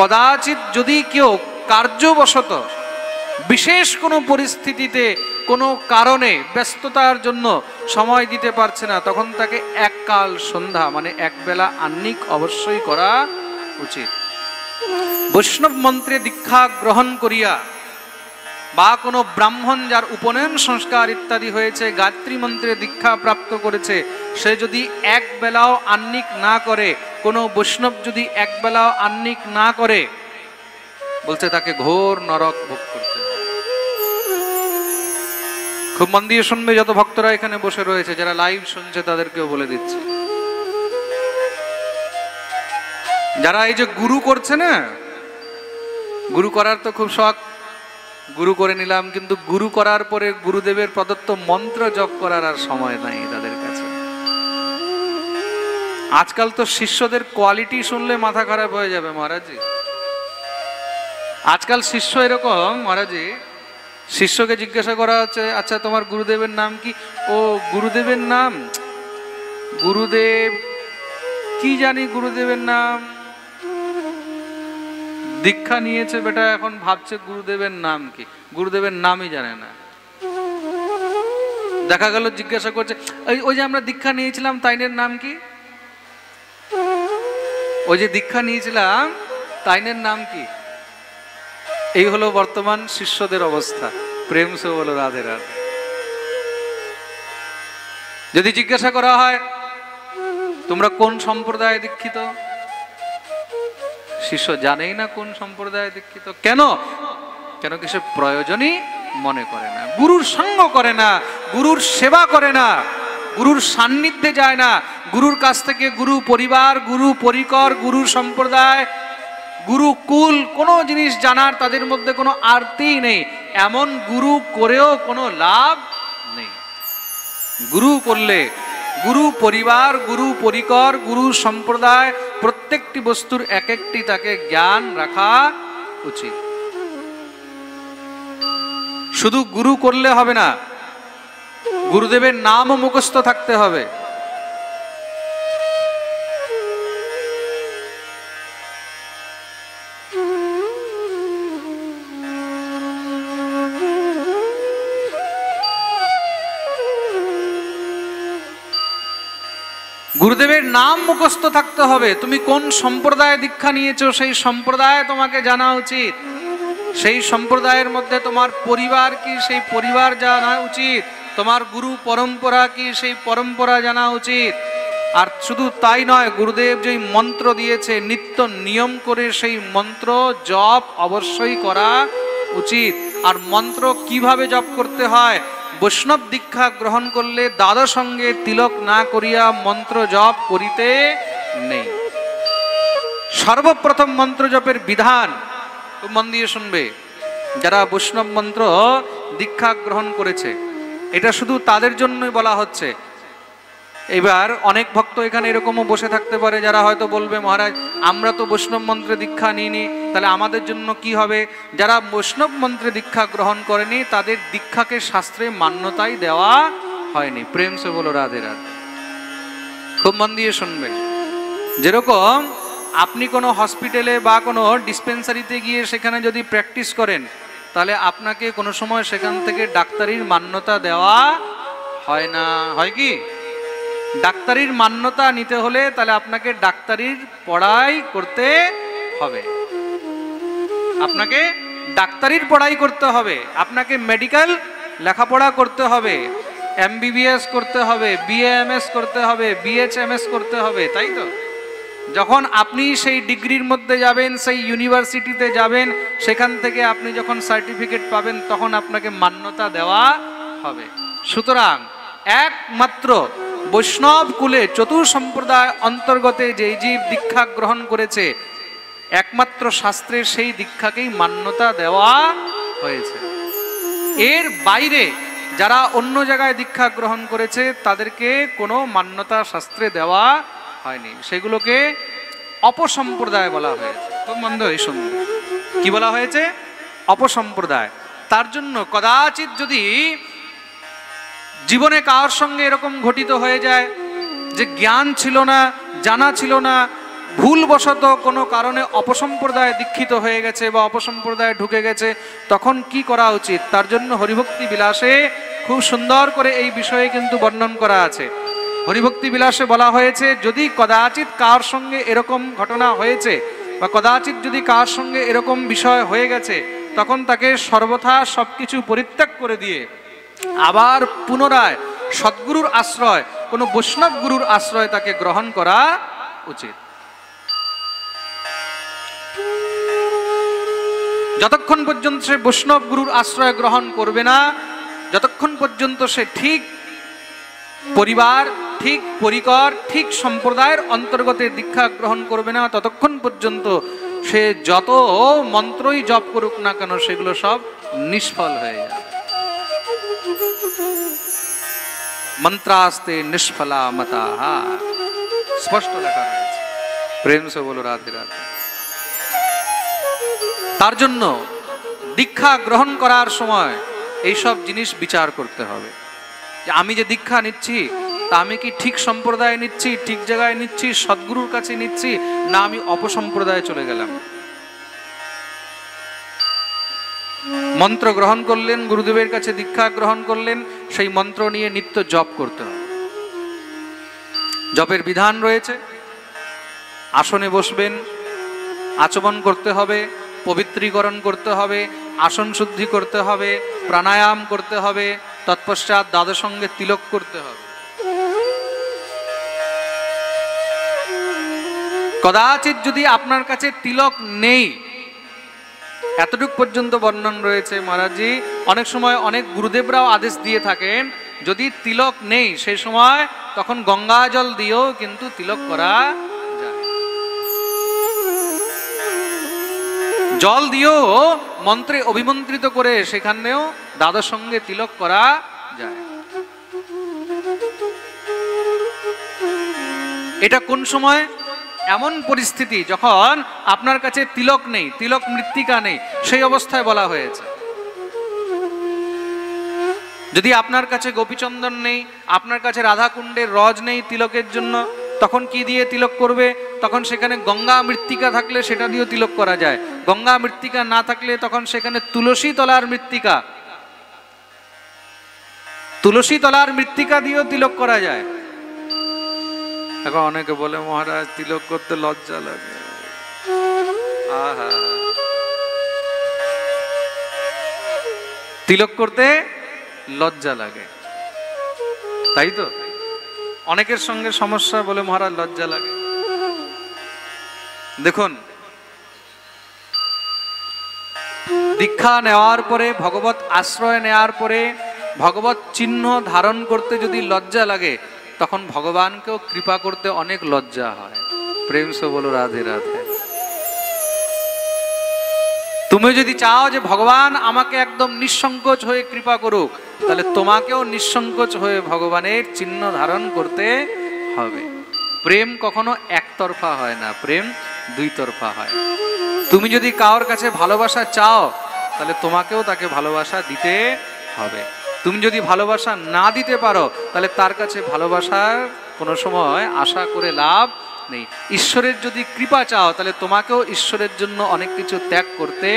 কদাচিৎ যদি কেউ কার্যবশত বিশেষ কোনো পরিস্থিতিতে কোনো কারণে ব্যস্ততার জন্য সময় দিতে পারছে না, তখন তাকে এককাল সন্ধ্যা মানে একবেলা আহ্নিক অবশ্যই করা উচিত। বৈষ্ণব মন্ত্রে দীক্ষা গ্রহণ করিয়া বা কোনো ব্রাহ্মণ যার উপনয়ন সংস্কার ইত্যাদি হয়েছে, গায়ত্রী মন্ত্রে দীক্ষা প্রাপ্ত করেছে, সে যদি এক বেলাও আহ্নিক না করে, কোনো বৈষ্ণব যদি এক বেলাও আহ্নিক না করে, বলছে তাকে ঘোর নরক ভোগ করতে। খুব মন দিয়ে শুনবে, যত ভক্তরা এখানে বসে রয়েছে, যারা লাইভ শুনছে তাদেরকেও বলে দিচ্ছি, যারা এই যে গুরু করছে না, গুরু করার তো খুব শখ, গুরু করে নিলাম, কিন্তু গুরু করার পরে গুরুদেবের প্রদত্ত মন্ত্র জপ করার আর সময় নাই তাদের কাছে। আজকাল তো শিষ্যদের কোয়ালিটি শুনলে মাথা খারাপ হয়ে যাবে মহারাজজি। আজকাল শিষ্য এরকম মহারাজজি, শিষ্যকে জিজ্ঞাসা করা হচ্ছে, আচ্ছা তোমার গুরুদেবের নাম কি? ও গুরুদেবের নাম, গুরুদেব কি জানি গুরুদেবের নাম, দীক্ষা নিয়েছে বেটা, এখন ভাবছে গুরুদেবের নাম কি, গুরুদেবের নামই জানে না। দেখা গেল জিজ্ঞাসা করছে, ওই যে আমরা দীক্ষা নিয়েছিলাম তাইনের নাম কি? ওই যে দীক্ষা নিয়েছিলাম তাইনের নাম কি? এই হলো বর্তমান শিষ্যদের অবস্থা। প্রেম সে বলো রাধে রাধে। যদি জিজ্ঞাসা করা হয় তোমরা কোন সম্প্রদায়ে দীক্ষিত, শিষ্য জানেই না কোন সম্প্রদায়ে দীক্ষিত। কেন? কেন কি সে প্রয়োজনই মনে করে না, গুরুর সঙ্গ করে না, গুরুর সেবা করে না, গুরুর সান্নিধ্যে যায় না, গুরুর কাছ থেকে গুরু পরিবার, গুরু পরিকর, গুরু সম্প্রদায়, গুরুকুল কোনো জিনিস জানার তাদের মধ্যে কোনো আরতিই নেই। এমন গুরু করেও কোনো লাভ নেই। গুরু করলে গুরু পরিবার, গুরু পরিকর, গুরু সম্প্রদায়, প্রত্যেকটি বস্তুর এক একটি তাকে জ্ঞান রাখা উচিত। শুধু গুরু করলে হবে না, গুরুদেবের নামও মুখস্থ থাকতে হবে। গুরুদেবের নাম মুখস্থ থাকতে হবে। তুমি কোন সম্প্রদায়ে দীক্ষা নিয়েছো সেই সম্প্রদায় তোমাকে জানা উচিত। সেই সম্প্রদায়ের মধ্যে তোমার পরিবার কি সেই পরিবার জানা উচিত, তোমার গুরু পরম্পরা কি সেই পরম্পরা জানা উচিত। আর শুধু তাই নয়, গুরুদেব যেই মন্ত্র দিয়েছে নিত্য নিয়ম করে সেই মন্ত্র জপ অবশ্যই করা উচিত। আর মন্ত্র কিভাবে জপ করতে হয়, বৈষ্ণব দীক্ষা গ্রহণ করলে দ্বাদশ সঙ্গে তিলক না করিয়া মন্ত্র জপ করিতে নেই। সর্বপ্রথম মন্ত্র জপের বিধান খুব মন দিয়ে শুনবে, যারা বৈষ্ণব মন্ত্র দীক্ষা গ্রহণ করেছে, এটা শুধু তাদের জন্যই বলা হচ্ছে। এবার অনেক ভক্ত এখানে এরকমও বসে থাকতে পারে যারা হয়তো বলবে, মহারাজ আমরা তো বৈষ্ণব মন্ত্রে দীক্ষা নিইনি, তাহলে আমাদের জন্য কি হবে? যারা বৈষ্ণব মন্ত্রে দীক্ষা গ্রহণ করেনি তাদের দীক্ষাকে শাস্ত্রে মান্যতাই দেওয়া হয়নি। প্রেম সে বলো রাধে রাধে। খুব মন দিয়ে শুনবেন, যেরকম আপনি কোনো হসপিটালে বা কোনো ডিসপেন্সারিতে গিয়ে সেখানে যদি প্র্যাকটিস করেন, তাহলে আপনাকে কোনো সময় সেখান থেকে ডাক্তারির মান্যতা দেওয়া হয় না, হয় কি? ডাক্তারির মান্যতা নিতে হলে তাহলে আপনাকে ডাক্তারির পড়াই করতে হবে, আপনাকে ডাক্তারির পড়াই করতে হবে, আপনাকে মেডিকেল লেখাপড়া করতে হবে, MBBS করতে হবে, BAMS করতে হবে, BHMS করতে হবে, তাই তো? যখন আপনি সেই ডিগ্রির মধ্যে যাবেন, সেই ইউনিভার্সিটিতে যাবেন, সেখান থেকে আপনি যখন সার্টিফিকেট পাবেন তখন আপনাকে মান্যতা দেওয়া হবে। সুতরাং একমাত্র বৈষ্ণব কুলে চতুর সম্প্রদায় অন্তর্গতে যেই জীব দীক্ষা গ্রহণ করেছে, একমাত্র শাস্ত্রে সেই দীক্ষাকেই মান্যতা দেওয়া হয়েছে। এর বাইরে যারা অন্য জায়গায় দীক্ষা গ্রহণ করেছে তাদেরকে কোনো মান্যতা শাস্ত্রে দেওয়া হয়নি, সেগুলোকে অপসম্প্রদায় বলা হয়েছে। খুব মন্দ এই শুনুন, কি বলা হয়েছে? অপসম্প্রদায়। তার জন্য কদাচিৎ যদি জীবনে কার সঙ্গে এরকম ঘটিত হয়ে যায় যে জ্ঞান ছিল না, জানা ছিল না, ভুলবশত কোনো কারণে অপসম্প্রদায় দীক্ষিত হয়ে গেছে বা অপসম্প্রদায় ঢুকে গেছে, তখন কি করা উচিত? তার জন্য হরিভক্তি বিলাসে খুব সুন্দর করে এই বিষয়ে কিন্তু বর্ণন করা আছে। হরিভক্তি বিলাসে বলা হয়েছে, যদি কদাচিৎ কার সঙ্গে এরকম ঘটনা হয়েছে বা কদাচিৎ যদি কার সঙ্গে এরকম বিষয় হয়ে গেছে, তখন তাকে সর্বথা সবকিছু পরিত্যাগ করে দিয়ে আবার পুনরায় সদ্গুরুর আশ্রয়, কোনো বৈষ্ণব গুরুর আশ্রয় তাকে গ্রহণ করা উচিত। যতক্ষণ পর্যন্ত সে বৈষ্ণব গুরুর আশ্রয় গ্রহণ করবে না, যতক্ষণ পর্যন্ত সে ঠিক পরিবার, ঠিক পরিকর, ঠিক সম্প্রদায়ের অন্তর্গতে দীক্ষা গ্রহণ করবে না, ততক্ষণ পর্যন্ত সে যত মন্ত্রই জপ করুক না কেন সেগুলো সব নিষ্ফল হয়ে যাবে। মন্ত্রাস্তে নিষ্ফলা মতাহা, স্পষ্ট লেখা রয়েছে। প্রেম সে বলো রাধে রাধে। তার জন্য দীক্ষা গ্রহণ করার সময় এইসব জিনিস বিচার করতে হবে, যে আমি যে দীক্ষা নিচ্ছি তা আমি কি ঠিক সম্প্রদায় নিচ্ছি, ঠিক জায়গায় নিচ্ছি, সদ্গুরুর কাছে নিচ্ছি, না আমি অপসম্প্রদায়ে চলে গেলাম। মন্ত্র গ্রহণ করলেন, গুরুদেবের কাছে দীক্ষা গ্রহণ করলেন, সেই মন্ত্র নিয়ে নিত্য জপ করতে হবে। জপের বিধান রয়েছে। আসনে বসবেন, আচমন করতে হবে, পবিত্রীকরণ করতে হবে, আসন শুদ্ধি করতে হবে, প্রাণায়াম করতে হবে, তৎপশ্চাৎ দ্বাদশঙ্গে তিলক করতে হবে। কদাচিৎ যদি আপনার কাছে তিলক নেই, এতটুকু পর্যন্ত বর্ণন রয়েছে মহারাজজি, অনেক সময় অনেক গুরুদেবরাও আদেশ দিয়ে থাকেন, যদি তিলক নেই সেই সময় তখন গঙ্গা জল দিয়েও কিন্তু তিলক করা যায়। জল দিয়েও মন্ত্রে অভিমন্ত্রিত করে সেখানেও দ্বাদশ সঙ্গে তিলক করা যায়। এটা কোন সময়? এমন পরিস্থিতি যখন আপনার কাছে তিলক নেই, তিলক মৃত্তিকা নেই, সেই অবস্থায় বলা হয়েছে। যদি আপনার কাছে গোপীচন্দন নেই, আপনার কাছে রাধাকুণ্ডের রজ নেই তিলকের জন্য, তখন কি দিয়ে তিলক করবে? তখন সেখানে গঙ্গা মৃত্তিকা থাকলে সেটা দিয়েও তিলক করা যায়। গঙ্গা মৃত্তিকা না থাকলে তখন সেখানে তুলসী তলার মৃত্তিকা, তুলসী তলার মৃত্তিকা দিয়েও তিলক করা যায়। এখন অনেকে বলে মহারাজ তিলক করতে লজ্জা লাগে। আহা, তিলক করতে লজ্জা লাগে, তাই তো? অনেকের সঙ্গে সমস্যা, বলে মহারাজ লজ্জা লাগে। দেখুন, দীক্ষা নেওয়ার পরে, ভগবত আশ্রয় নেওয়ার পরে ভগবত চিহ্ন ধারণ করতে যদি লজ্জা লাগে, তখন ভগবানকেও কৃপা করতে অনেক লজ্জা হয়। প্রেম সে বলো রাধে রাধে। তুমি যদি চাও যে ভগবান আমাকে একদম নিঃসংকোচ হয়ে কৃপা করুক, তাহলে তোমাকেও নিঃসংকোচ হয়ে ভগবানের চিহ্ন ধারণ করতে হবে। প্রেম কখনো একতরফা হয় না, প্রেম দুই তরফা হয়। তুমি যদি কারোর কাছে ভালোবাসা চাও, তাহলে তোমাকেও তাকে ভালোবাসা দিতে হবে। তুমি যদি ভালোবাসা না দিতে পারো, তাহলে তার কাছে ভালোবাসার কোনো সময় আশা করে লাভ নেই। ঈশ্বরের যদি কৃপা চাও, তাহলে তোমাকেও ঈশ্বরের জন্য অনেক কিছু ত্যাগ করতে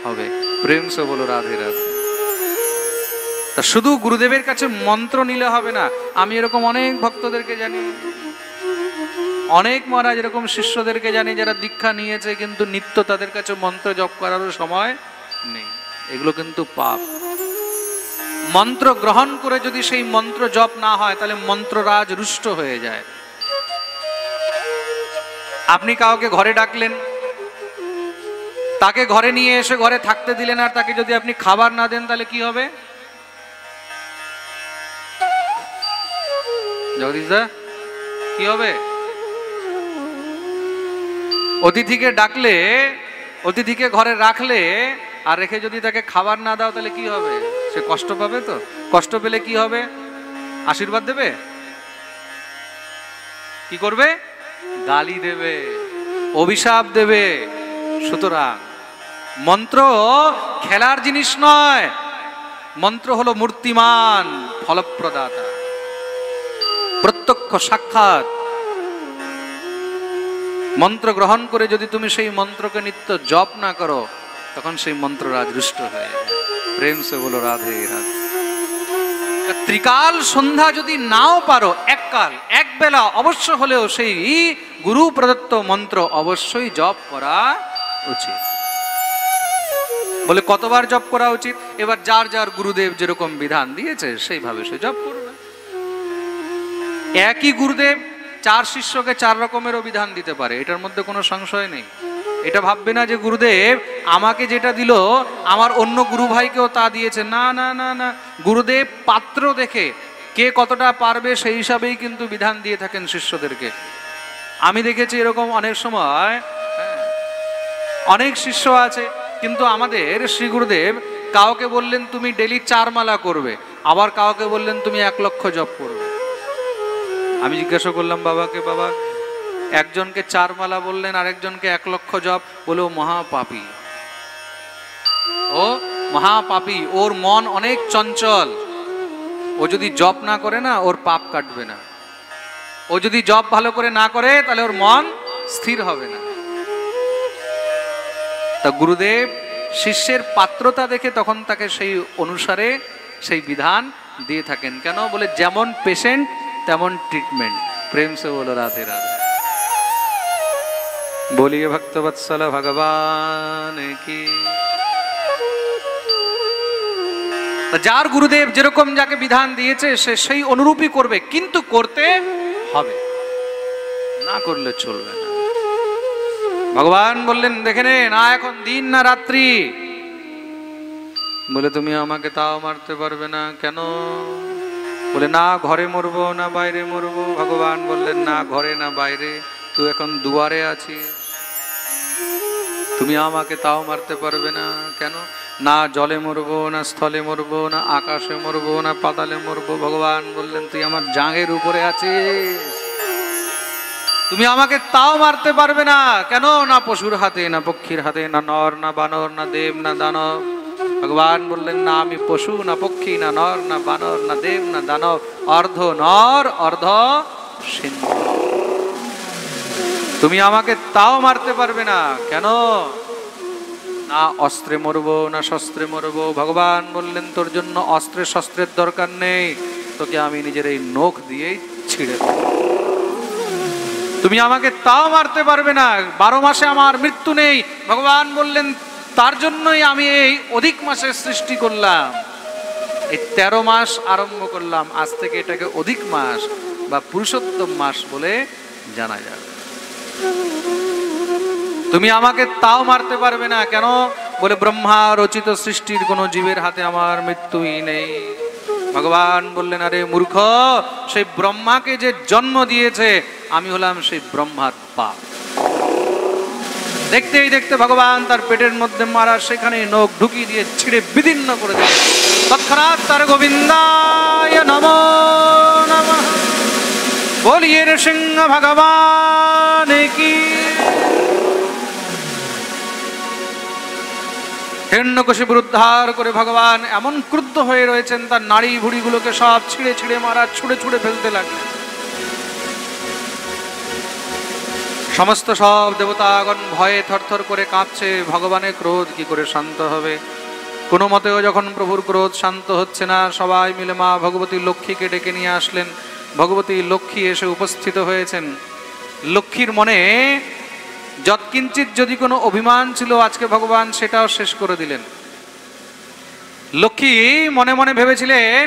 হবে। প্রেম সে বলো রাধে রাধে। তা শুধু গুরুদেবের কাছে মন্ত্র নিলে হবে না। আমি এরকম অনেক ভক্তদেরকে জানি, অনেক মহারাজ এরকম শিষ্যদেরকে জানি যারা দীক্ষা নিয়েছে, কিন্তু নিত্য তাদের কাছে মন্ত্র জপ করারও সময় নেই। এগুলো কিন্তু পাপ। মন্ত্র গ্রহণ করে যদি সেই মন্ত্র জপ না হয়, তাহলে মন্ত্ররাজ রুষ্ট হয়ে যায়। আপনি কাউকে ঘরে ডাকলেন, তাকে ঘরে নিয়ে এসে ঘরে থাকতে দিলেন, আর তাকে যদি আপনি খাবার না দেন, তাহলে কি হবে? জগদীশদা, কি হবে? অতিথিকে ডাকলে, অতিথিকে ঘরে রাখলে আর রেখে যদি তাকে খাবার না দাও, তাহলে কি হবে? সে কষ্ট পাবে তো। কষ্ট পেলে কি হবে? আশীর্বাদ দেবে? কি করবে? গালি দেবে, অভিশাপ দেবে। সুতরাং মন্ত্র খেলার জিনিস নয়। মন্ত্র হলো মূর্তিমান ফলপ্রদাতা, প্রত্যক্ষ সাক্ষাৎ। মন্ত্র গ্রহণ করে যদি তুমি সেই মন্ত্রকে নিত্য জপ না করো, তখন সেই মন্ত্র রাজরুষ্ট হয়ে যায়। প্রেম সে বলো রাধে রাধে। ত্রিকাল সন্ধ্যা যদি নাও পারো, এককাল এক বেলা অবশ্য হলেও সেই গুরু প্রদত্ত মন্ত্র অবশ্যই জপ করা উচিত। বলে কতবার জপ করা উচিত? এবার যার যার গুরুদেব যেরকম বিধান দিয়েছে সেইভাবে সে জপ করবে। একই গুরুদেব 4 শিষ্যকে 4 রকমেরও বিধান দিতে পারে, এটার মধ্যে কোনো সংশয় নেই। এটা ভাববে না যে গুরুদেব আমাকে যেটা দিল আমার অন্য গুরু ভাইকেও তা দিয়েছে। না না না না, গুরুদেব পাত্র দেখে কে কতটা পারবে সেই হিসাবেই কিন্তু বিধান দিয়ে থাকেন শিষ্যদেরকে। আমি দেখেছি এরকম অনেক সময় অনেক শিষ্য আছে, কিন্তু আমাদের শ্রী গুরুদেব কাউকে বললেন তুমি ডেলি 4 মালা করবে, আবার কাউকে বললেন তুমি 1 লক্ষ জপ করবে। আমি জিজ্ঞাসা করলাম বাবাকে, বাবা একজনকে 4 মালা বললেন, আরেকজনকে 1 লক্ষ জপ, বলে ও মহাপাপী, ও মহাপাপী, ওর মন অনেক চঞ্চল, ও যদি জপ না করে না ওর পাপ কাটবে না, ও যদি জপ ভালো করে না করে তাহলে ওর মন স্থির হবে না। তা গুরুদেব শিষ্যের পাত্রতা দেখে তখন তাকে সেই অনুসারে সেই বিধান দিয়ে থাকেন। কেন? বলে যেমন পেশেন্ট তেমন ট্রিটমেন্ট। প্রেম সে বলো রাধে রাধে। বলিয়ে ভক্তবৎসল ভগবান কি। যার গুরুদেব যেরকম যাকে বিধান দিয়েছে সে সেই অনুরূপই করবে, কিন্তু করতে হবে, না করলে চলবে না। ভগবান বললেন দেখে নে, না এখন দিন না রাত্রি। বলে তুমি আমাকে তাও মারতে পারবে না। কেন? বলে না ঘরে মরবো না বাইরে মরবো। ভগবান বললেন না ঘরে না বাইরে, তুই এখন দুয়ারে আছিস, তুমি আমাকে তাও মারতে পারবে না। কেন? না জলে মরবো না স্থলে মরবো না আকাশে মরবো না পাতালে মরবো। ভগবান বললেন তুই আমার জাঙের উপরে আছিস, তুমি আমাকে তাও মারতে পারবে না। কেন? না পশুর হাতে না পক্ষীর হাতে, না নর না বানর না দেব না দানব। ভগবান বললেন না আমি পশু না পক্ষী না নর না বানর না দেব না দানব, অর্ধ নর অর্ধ সিন্ধু, তুমি আমাকে তাও মারতে পারবে না। কেন? না অস্ত্রে মরবো না শস্ত্রে মরবো। ভগবান বললেন তোর জন্য অস্ত্রে শস্ত্রের দরকার নেই, তোকে আমি নিজের এই নখ দিয়েই ছিঁড়ে দেব। তুমি আমাকে তাও মারতে পারবে না। 12 মাসে আমার মৃত্যু নেই। ভগবান বললেন তার জন্যই আমি এই অধিক মাসের সৃষ্টি করলাম, এই 13 মাস আরম্ভ করলাম। আজ থেকে এটাকে অধিক মাস বা পুরুষোত্তম মাস বলে জানা যাবে। তুমি আমাকে তাও মারতে পারবে না। কেন? বলে ব্রহ্মা রচিত সৃষ্টির কোন জীবের হাতে আমার মৃত্যুই নেই। ভগবান বললেন আরে মূর্খ, সেই ব্রহ্মাকে যে জন্ম দিয়েছে আমি হলাম সেই ব্রহ্মার বাপ। দেখতেই দেখতে ভগবান তার পেটের মধ্যে মারা সেখানে নখ ঢুকিয়ে দিয়ে ছিঁড়ে বিদীর্ণ করে দিলেন। তৎক্ষণাৎ তার গোবিন্দায় নমো নমঃ বলিয়ে নৃসিংহ ভগবান কি। হিরণ্যকশিপুর উদ্ধার করে ভগবান এমন ক্রুদ্ধ হয়ে রয়েছেন, তার নাড়ি ভুড়িগুলোকে সব ছিঁড়ে ছিঁড়ে মারা, ছুঁড়ে ছুঁড়ে ফেলতে লাগলেন। সমস্ত সব দেবতাগণ ভয়ে থরথর করে কাঁপছে। ভগবানের ক্রোধ কি করে শান্ত হবে? কোনো মতেও যখন প্রভুর ক্রোধ শান্ত হচ্ছে না, সবাই মিলে মা ভগবতী লক্ষ্মীকে ডেকে নিয়ে আসলেন। ভগবতী লক্ষ্মী এসে উপস্থিত হয়েছেন। লক্ষ্মীর মনে যৎকিঞ্চিত যদি কোনো অভিমান ছিল আজকে ভগবান সেটাও শেষ করে দিলেন। লক্ষ্মী মনে মনে ভেবেছিলেন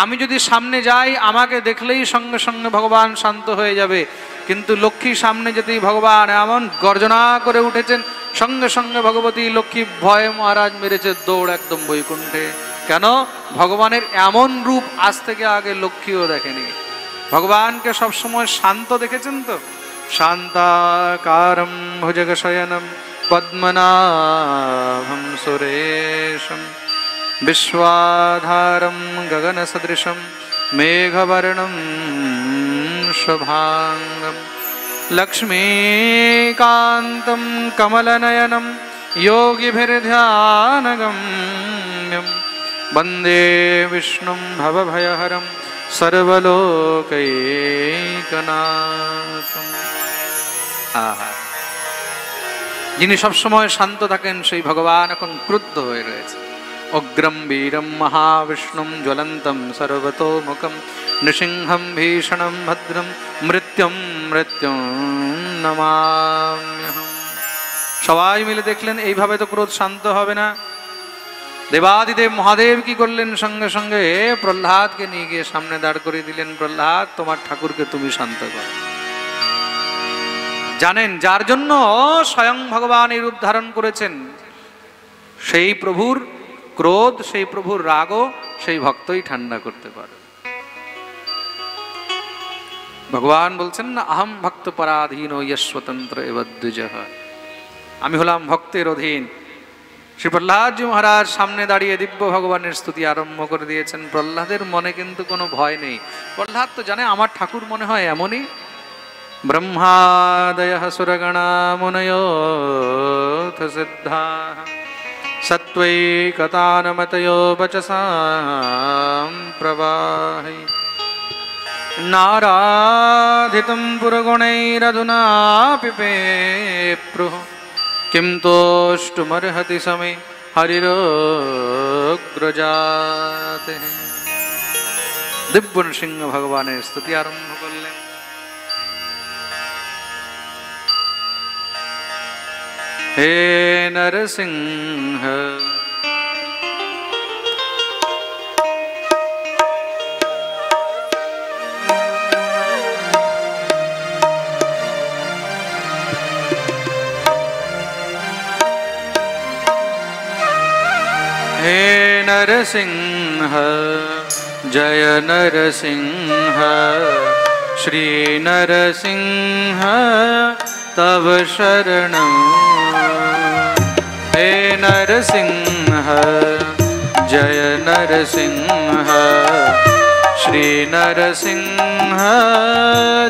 আমি যদি সামনে যাই আমাকে দেখলেই সঙ্গে সঙ্গে ভগবান শান্ত হয়ে যাবে, কিন্তু লক্ষ্মী সামনে যেতেই ভগবান এমন গর্জনা করে উঠেছেন, সঙ্গে সঙ্গে ভগবতী লক্ষ্মী ভয়ে মহারাজ মেরেছে দৌড় একদম বৈকুণ্ঠে। কেন? ভগবানের এমন রূপ আজ থেকে আগে লক্ষ্মীও দেখেনি। ভগবানকে সবসময় শান্ত দেখেছেন তো, শান্তাকারম ভুজগশয়নম পদ্মনাভম সুরেশম বিশ্বাধারম গগন সদৃশম মেঘবর্ণম শুভাঙ্গম লক্ষ্মীকান্তম কমলনয়নম योगिभिर्ध्यानगम्यं वन्दे विष्णुं भवभयहरं सर्वलोकैकनाथम्। आहा যিনি সবসময় শান্ত থাকেন সেই ভগবান এখন ক্রুদ্ধ হয়ে রয়েছে। অগ্রম বীরম মহাবিষ্ণুম জ্বলন্তম সর্বতোমুখম নৃসিংহম ভীষণম ভদ্রম মৃত্যুম মৃত্যুম নমাম্যহম। সবাই মিলে দেখলেন এইভাবে তো ক্রোধ শান্ত হবে না। দেবাদিদেব মহাদেব কি করলেন, সঙ্গে সঙ্গে প্রহ্লাদকে নিয়ে গিয়ে সামনে দাঁড় করিয়ে দিলেন। প্রহ্লাদ, তোমার ঠাকুরকে তুমি শান্ত করো। জানেন, যার জন্য স্বয়ং ভগবান এই রূপ ধারণ করেছেন, সেই প্রভুর ক্রোধ, সেই প্রভুর রাগও সেই ভক্তই ঠান্ডা করতে পারে। ভগবান বলছেন না, আহম ভক্ত পরাধীন ইয়স্বতন্ত্র এব দ্বিজঃ, আমি হলাম ভক্তের অধীন। শ্রী প্রহ্লাদজি মহারাজ সামনে দাঁড়িয়ে দিব্য ভগবানের স্তুতি আরম্ভ করে দিয়েছেন। প্রহ্লাদের মনে কিন্তু কোনো ভয় নেই। প্রহ্লাদ তো জানে আমার ঠাকুর মনে হয় এমনই। ব্রহ্মাদয়ঃ সুরগণা মুনয়োऽথ সিদ্ধাঃ সত্ত্বৈকতানমতयो বচসাম প্রবাহৈ নারাধিতং পুরগুণৈরধুনাপি পেপ্রুঃ কিম তোষ্টুমর্হতি সমে হরিরগ্রজাতে। দিব্য নৃসিংহ ভগবানের স্তুতি আরম্ভ করলেন। হে নরসিংহ, हे नरसिंह जय नरसिंह, श्री नरसिंह तव शरणं। हे नरसिंह जय नरसिंह, श्री नरसिंह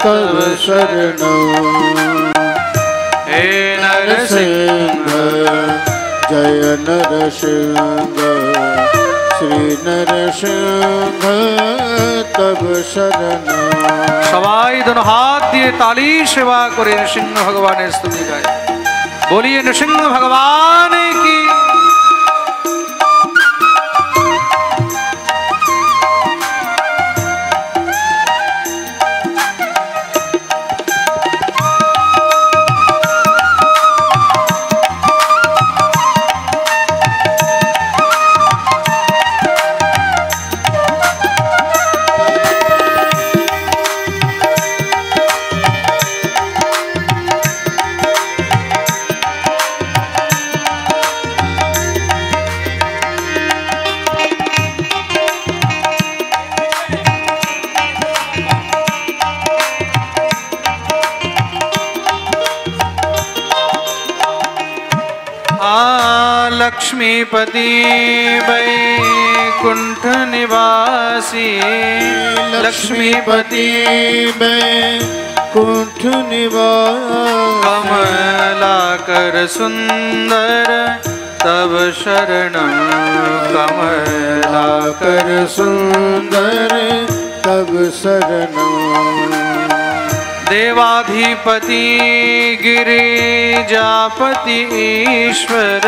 तव शरणं। हे नरसिंह जय नरसिंह, श्री नरसिंह तब शरणं। সবাই दोनों हाथ दिए ताली सेवा करे नृसिंह भगवान स्तुति गाय। बोलिए नृसिंह भगवान की। लक्ष्मीपति वैकुंठ निवासी, लक्ष्मीपति वैकुंठ निवासी, कमलाकर सुंदर तब शरणं। कमलाकर सुंदर तब शरणं। देवाधिपति गिरिजापति ईश्वर,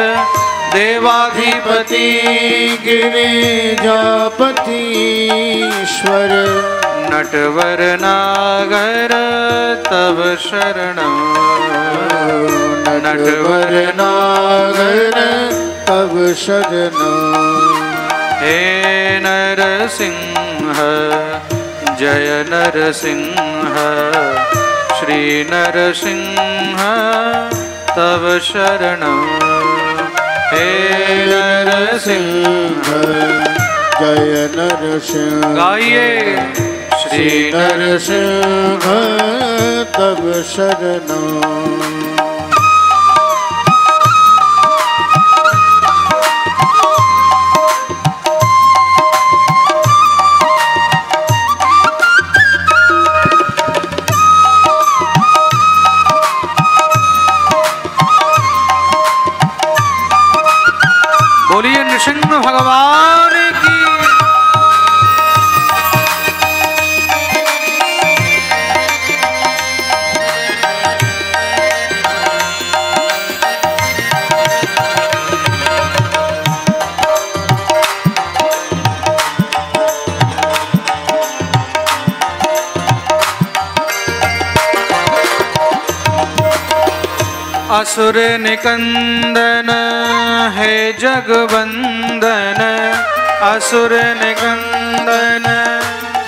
देवाधिपति गिरिजापति ईश्वर, नटवर नागर तब शरणं। नटवर नागर तब शरणं। हे नरसिंह जय नरसिंह, श्री नरसिंह तब शरणं। हे नरसिंह जय नरसिंह, गाइए श्री नरसिंह तब शरणं। बोलिए नृसिंह भगवान की। असुर निकंदन हे जगवंदन असुर निकंदन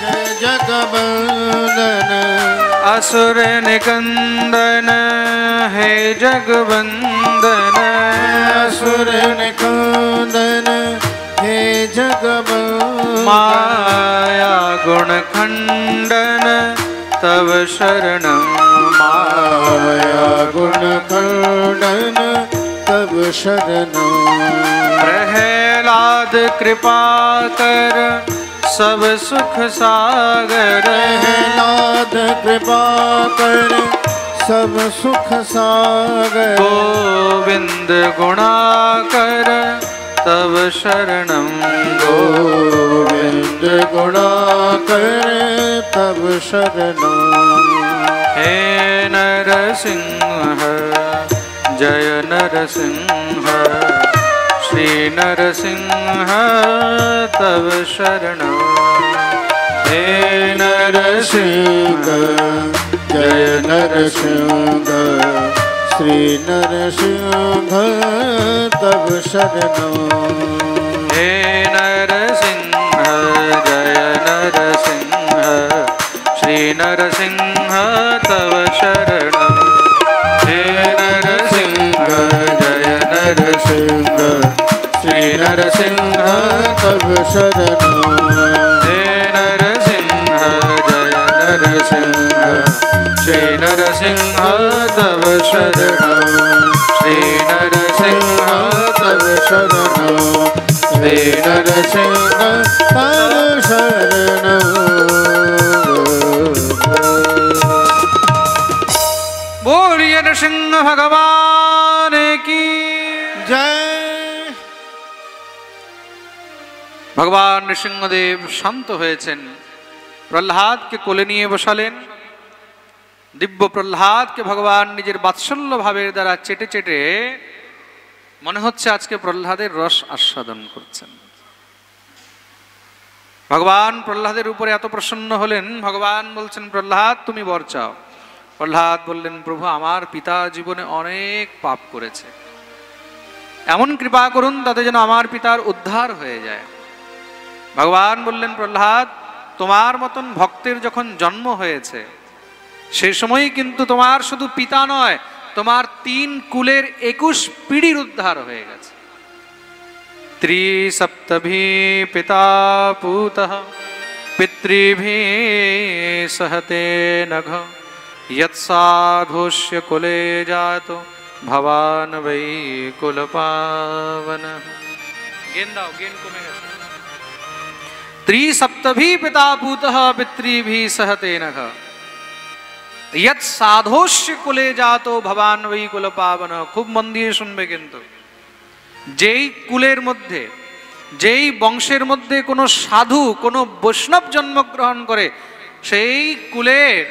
जय जगवंदन असुर निकंदन हे जगवंदन असुर निकंदन हे जगवंदन माया गुण खंडन तव शरणं माया गुण खंडन तब शरणं प्रहलाद कृपा कर सब सुख सागर प्रहलाद कृपा कर सब सुख सागर गोविंद गुणाकर तव शरणं गोविंद गुणाकर तब शरणं हे नरसिंह जय नरसिंह श्री नरसिंह तव शरणं हे नरसिंह जय नरसिंह श्री नरसिंह तब शरणं हे नरसिंह जय नरसिंह श्री नरसिंह तव शरणं हे नरसिंह जय नरसिंह श्री नरसिंह तब शरणं हे नरसिंह जय नरसिंह श्री नरसिंह तव शरणं श्री नरसिंह तब शरणं श्री नरसिंह तब शरणं बोलिए नरसिंह भगवान की जय। ভগবান নৃসিংহদেব শান্ত হয়েছেন, প্রহ্লাদকে কোলে নিয়ে বসালেন। দিব্য প্রহ্লাদকে ভগবান নিজের বাৎসল্য ভাবের দ্বারা চেটে চেটে মনে হচ্ছে আজকে প্রহ্লাদের রস আস্বাদন করছেন। ভগবান প্রহ্লাদের উপরে এত প্রসন্ন হলেন, ভগবান বলছেন প্রহ্লাদ তুমি বর চাও। প্রহ্লাদ বললেন প্রভু আমার পিতা জীবনে অনেক পাপ করেছে, এমন কৃপা করুন তাতে যেন আমার পিতার উদ্ধার হয়ে যায়। ভগবান বললেন প্রহ্লাদ তোমার মতন ভক্তের যখন জন্ম হয়েছে সেই সময়ই কিন্তু তোমার শুধু পিতা নয়, তোমার 3 কুলের 21 পিঢ়ির উদ্ধার হয়ে গেছে। ত্রিসপ্তভি পিতা পুতঃ পিতৃভি সহতে নঘ यत्साधुष्य कुले जातो भवान वै कुल पावन। गेंद दाओ, गेंद को मैं त्रिसप्तभि पिता पूतः पितृभि सहते नघ यत्साधुष्य कुले जातो भवान वै कुल पावन। खूब मन दिए শুনবে কিন্তু যেই কুলের মধ্যে যেই বংশের মধ্যে কোনো সাধু কোনো বৈষ্ণব জন্মগ্রহণ করে সেই কুলের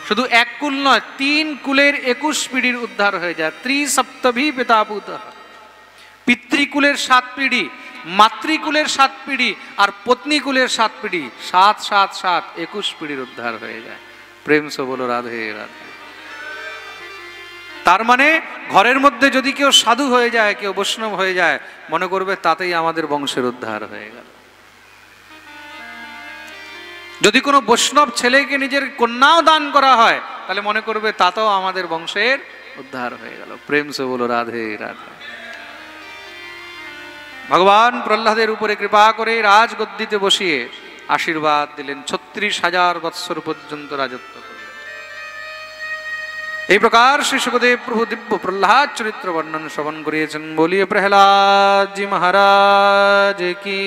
শুধু 1 কুল নয় 3 কুলের 21 পিঢ়ির উদ্ধার হয়ে যায়। ত্রিসপ্তভি পিতা পুতঃ পিতৃকুলের 7 পিঢ়ি, মাতৃকুলের 7 পিঢ়ি আর পত্নীকুলের 7 পিঢ়ি, 7 7 7 21 পিঢ়ির উদ্ধার হয়ে যায়। প্রেম সে বলো রাধে রাধে। তার মানে ঘরের মধ্যে যদি কেউ সাধু হয়ে যায় কেউ বৈষ্ণব হয়ে যায় মনে করবে তাতেই আমাদের বংশের উদ্ধার হয়ে গেল। যদি কোনো বৈষ্ণব ছেলেকে নিজের কন্যাও দান করা হয় তাহলে মনে করবে তাতেও আমাদের বংশের উদ্ধার হয়ে গেল। প্রেম সে বলো রাধে রাধে। ভগবান প্রহ্লাদের উপরে কৃপা করে রাজগদ্দিতে বসিয়ে আশীর্বাদ দিলেন, 36,000 বৎসর পর্যন্ত রাজত্ব করলেন। এই প্রকার শ্রী সুখদেব প্রভু দিব্য প্রহ্লাদ চরিত্র বর্ণন শ্রবণ করিয়েছেন। বলিয়ে প্রহ্লাদ জি মহারাজ কি।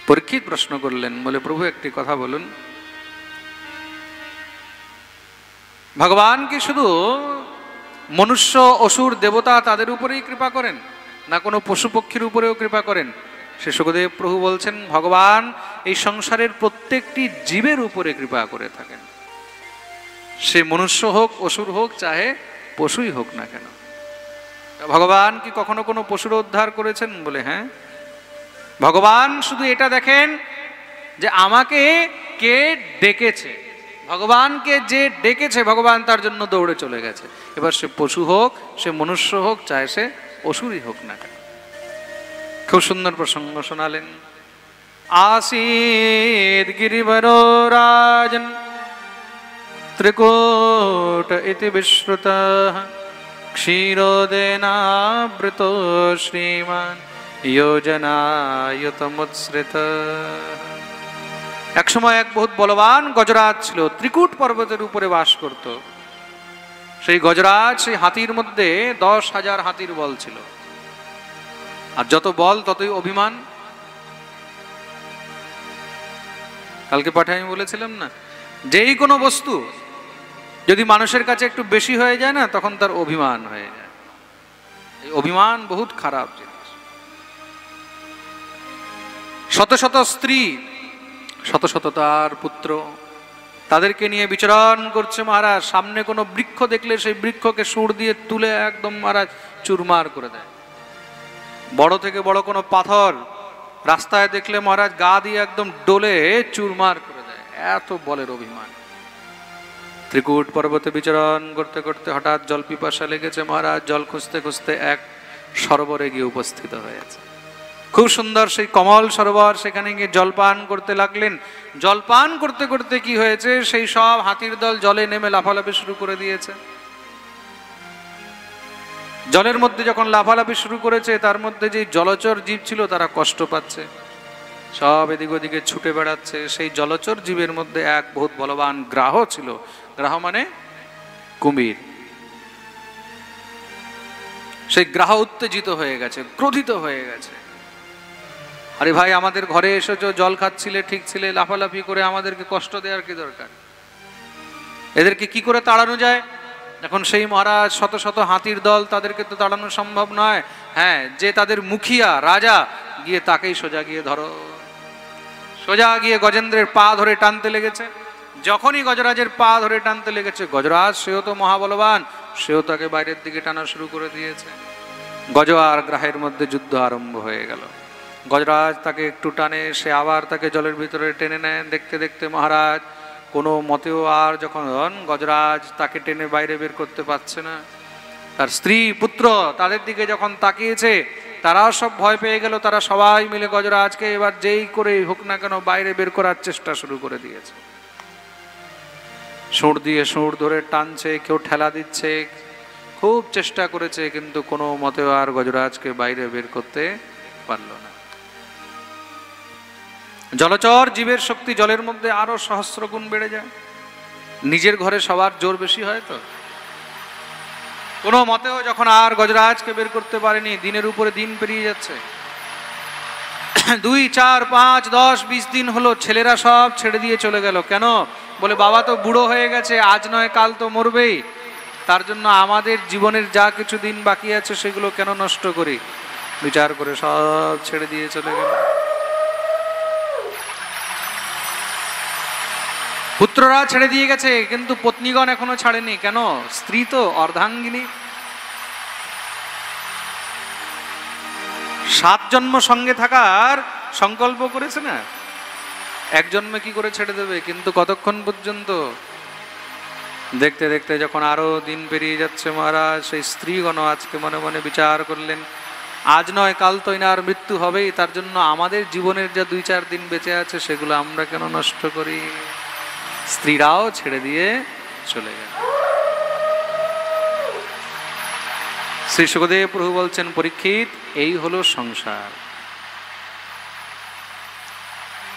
পরীক্ষিত প্রশ্ন করলেন, বলে প্রভু একটি কথা বলুন, ভগবান কি শুধু মনুষ্য অসুর দেবতা তাদের উপরেই কৃপা করেন না কোনো পশু পক্ষীর উপরেও কৃপা করেন? শ্রী সুখদেব প্রভু বলছেন ভগবান এই সংসারের প্রত্যেকটি জীবের উপরে কৃপা করে থাকেন, সে মনুষ্য হোক অসুর হোক চাহে পশুই হোক না কেন। ভগবান কি কখনো কোনো পশুর উদ্ধার করেছেন? বলে হ্যাঁ। ভগবান শুধু এটা দেখেন যে আমাকে কে ডেকেছে, ভগবানকে যে ডেকেছে ভগবান তার জন্য দৌড়ে চলে গেছে। এবার সে পশু হোক, সে মনুষ্য হোক, চায় সে অসুরই হোক না কেন। খুব সুন্দর প্রসঙ্গ শোনালেন। आसीद् गिरिवरो राजन् त्रिकूट इति विश्रुतः क्षीरोदेनावृतो श्रीमान् योजनायुतमुत्सृतः। এক সময় এক বহুত বলবান গজরাজ ছিল, ত্রিকুট পর্বতের উপরে বাস করত। সেই গজরাজ, সেই হাতির মধ্যে 10,000 হাতির বল ছিল। আর যত বল ততই অভিমান। কালকে পাঠে আমি বলেছিলাম না, যেই কোনো বস্তু যদি মানুষের কাছে একটু বেশি হয়ে যায় না, তখন তার অভিমান হয়ে যায়। এই অভিমান বহুত খারাপ জিনিস। শত শত স্ত্রী, শত শত তার পুত্র, তাদেরকে নিয়ে বিচরণ করছে মহারাজ। সামনে কোনো বৃক্ষ দেখলে সেই বৃক্ষকে সুর দিয়ে তুলে একদম মহারাজ চুরমার করে দেয়। বড় থেকে বড় কোনো পাথর রাস্তায় দেখলে মহারাজ গা দিয়ে একদম ডোলে চুরমার করে দেয়, এত বলের অভিমান। ত্রিকুট পর্বতে বিচরণ করতে করতে হঠাৎ জল পিপাসা লেগেছে মহারাজ। জল খুঁজতে খুঁজতে এক সরোবরে গিয়ে উপস্থিত হয়েছে। খুব সুন্দর সেই কমল সরোবর, সেখানে গিয়ে জলপান করতে লাগলেন। জলপান করতে করতে কি হয়েছে, সেই সব হাতির দল জলে নেমে লাফালাফি শুরু করে দিয়েছে। জলের মধ্যে যখন লাফালাফি শুরু করেছে, তার মধ্যে যে জলচর জীব ছিল তারা কষ্ট পাচ্ছে, সব এদিক ওদিকে ছুটে বেড়াচ্ছে। সেই জলচর জীবের মধ্যে এক বহুত বলবান গ্রাহ ছিল। গ্রাহ মানে কুমির। সেই গ্রাহ উত্তেজিত হয়ে গেছে, ক্রোধিত হয়ে গেছে। আরে ভাই, আমাদের ঘরে এসেছো, জল খাচ্ছিলে, ঠিক ছিলে, লাফালাফি করে আমাদেরকে কষ্ট দেওয়ার কি দরকার? এদেরকে কি করে তাড়ানো যায়? এখন সেই মহারাজ শত শত হাতির দল, তাদেরকে তো তাড়ানো সম্ভব নয়। হ্যাঁ, যে তাদের মুখিয়া রাজা, গিয়ে তাকেই সোজা গিয়ে ধরো। সোজা গিয়ে গজেন্দ্রের পা ধরে টানতে লেগেছে। যখনই গজরাজের পা ধরে টানতে লেগেছে, গজরাজ সেও তো মহাবলবান, সেও তাকে বাইরের দিকে টানা শুরু করে দিয়েছে। গজ আর গ্রাহের মধ্যে যুদ্ধ আরম্ভ হয়ে গেল। গজরাজ তাকে একটু টানে, সে আবার তাকে জলের ভিতরে টেনে নেয়। দেখতে দেখতে মহারাজ কোনো মতেও আর যখন গজরাজ তাকে টেনে বাইরে বের করতে পারছে না, তার স্ত্রী পুত্র তাদের দিকে যখন তাকিয়েছে, তারাও সব ভয় পেয়ে গেল। তারা সবাই মিলে গজরাজকে এবার যেই করে হোক না কেন বাইরে বের করার চেষ্টা শুরু করে দিয়েছে। সুঁড় দিয়ে সুঁড় ধরে টানছে, কেউ ঠেলা দিচ্ছে, খুব চেষ্টা করেছে, কিন্তু কোনো মতেও আর গজরাজকে বাইরে বের করতে পারল না। জলচর জীবের শক্তি জলের মধ্যে আরো সহস্র গুণ বেড়ে যায়। নিজের ঘরে সবার জোর বেশি হয় তো। কোনো মতেও যখন আর গজরাজকে বের করতে পারেনি, দিনের উপরে দিন পেরিয়ে যাচ্ছে। 2, 4, 5, 10, 20 দিন হলো। ছেলেরা সব ছেড়ে দিয়ে চলে গেল। কেন? বলে বাবা তো বুড়ো হয়ে গেছে, আজ নয় কাল তো মরবেই, তার জন্য আমাদের জীবনের যা কিছু দিন বাকি আছে সেগুলো কেন নষ্ট করি, বিচার করে সব ছেড়ে দিয়ে চলে গেল। পুত্ররা ছেড়ে দিয়ে গেছে, কিন্তু পত্নীগণ এখনো ছাড়েনি। কেন? স্ত্রী তো অর্ধাঙ্গিনী। 7 জন্ম সঙ্গে থাকার সংকল্প করেছে না, এক জন্মে কি করে ছেড়ে দেবে? কিন্তু কতক্ষণ পর্যন্ত? দেখতে দেখতে যখন আরো দিন পেরিয়ে যাচ্ছে মহারাজ, সেই স্ত্রীগণ আজকে মনে মনে বিচার করলেন, আজ নয় কাল তো এনার মৃত্যু হবেই, তার জন্য আমাদের জীবনের যা 2-4 দিন বেঁচে আছে সেগুলো আমরা কেন নষ্ট করি? স্ত্রীরাও ছেড়ে দিয়ে চলে গেল। শ্রী সুখদেব প্রভু বলছেন, পরীক্ষিত, এই হলো সংসার।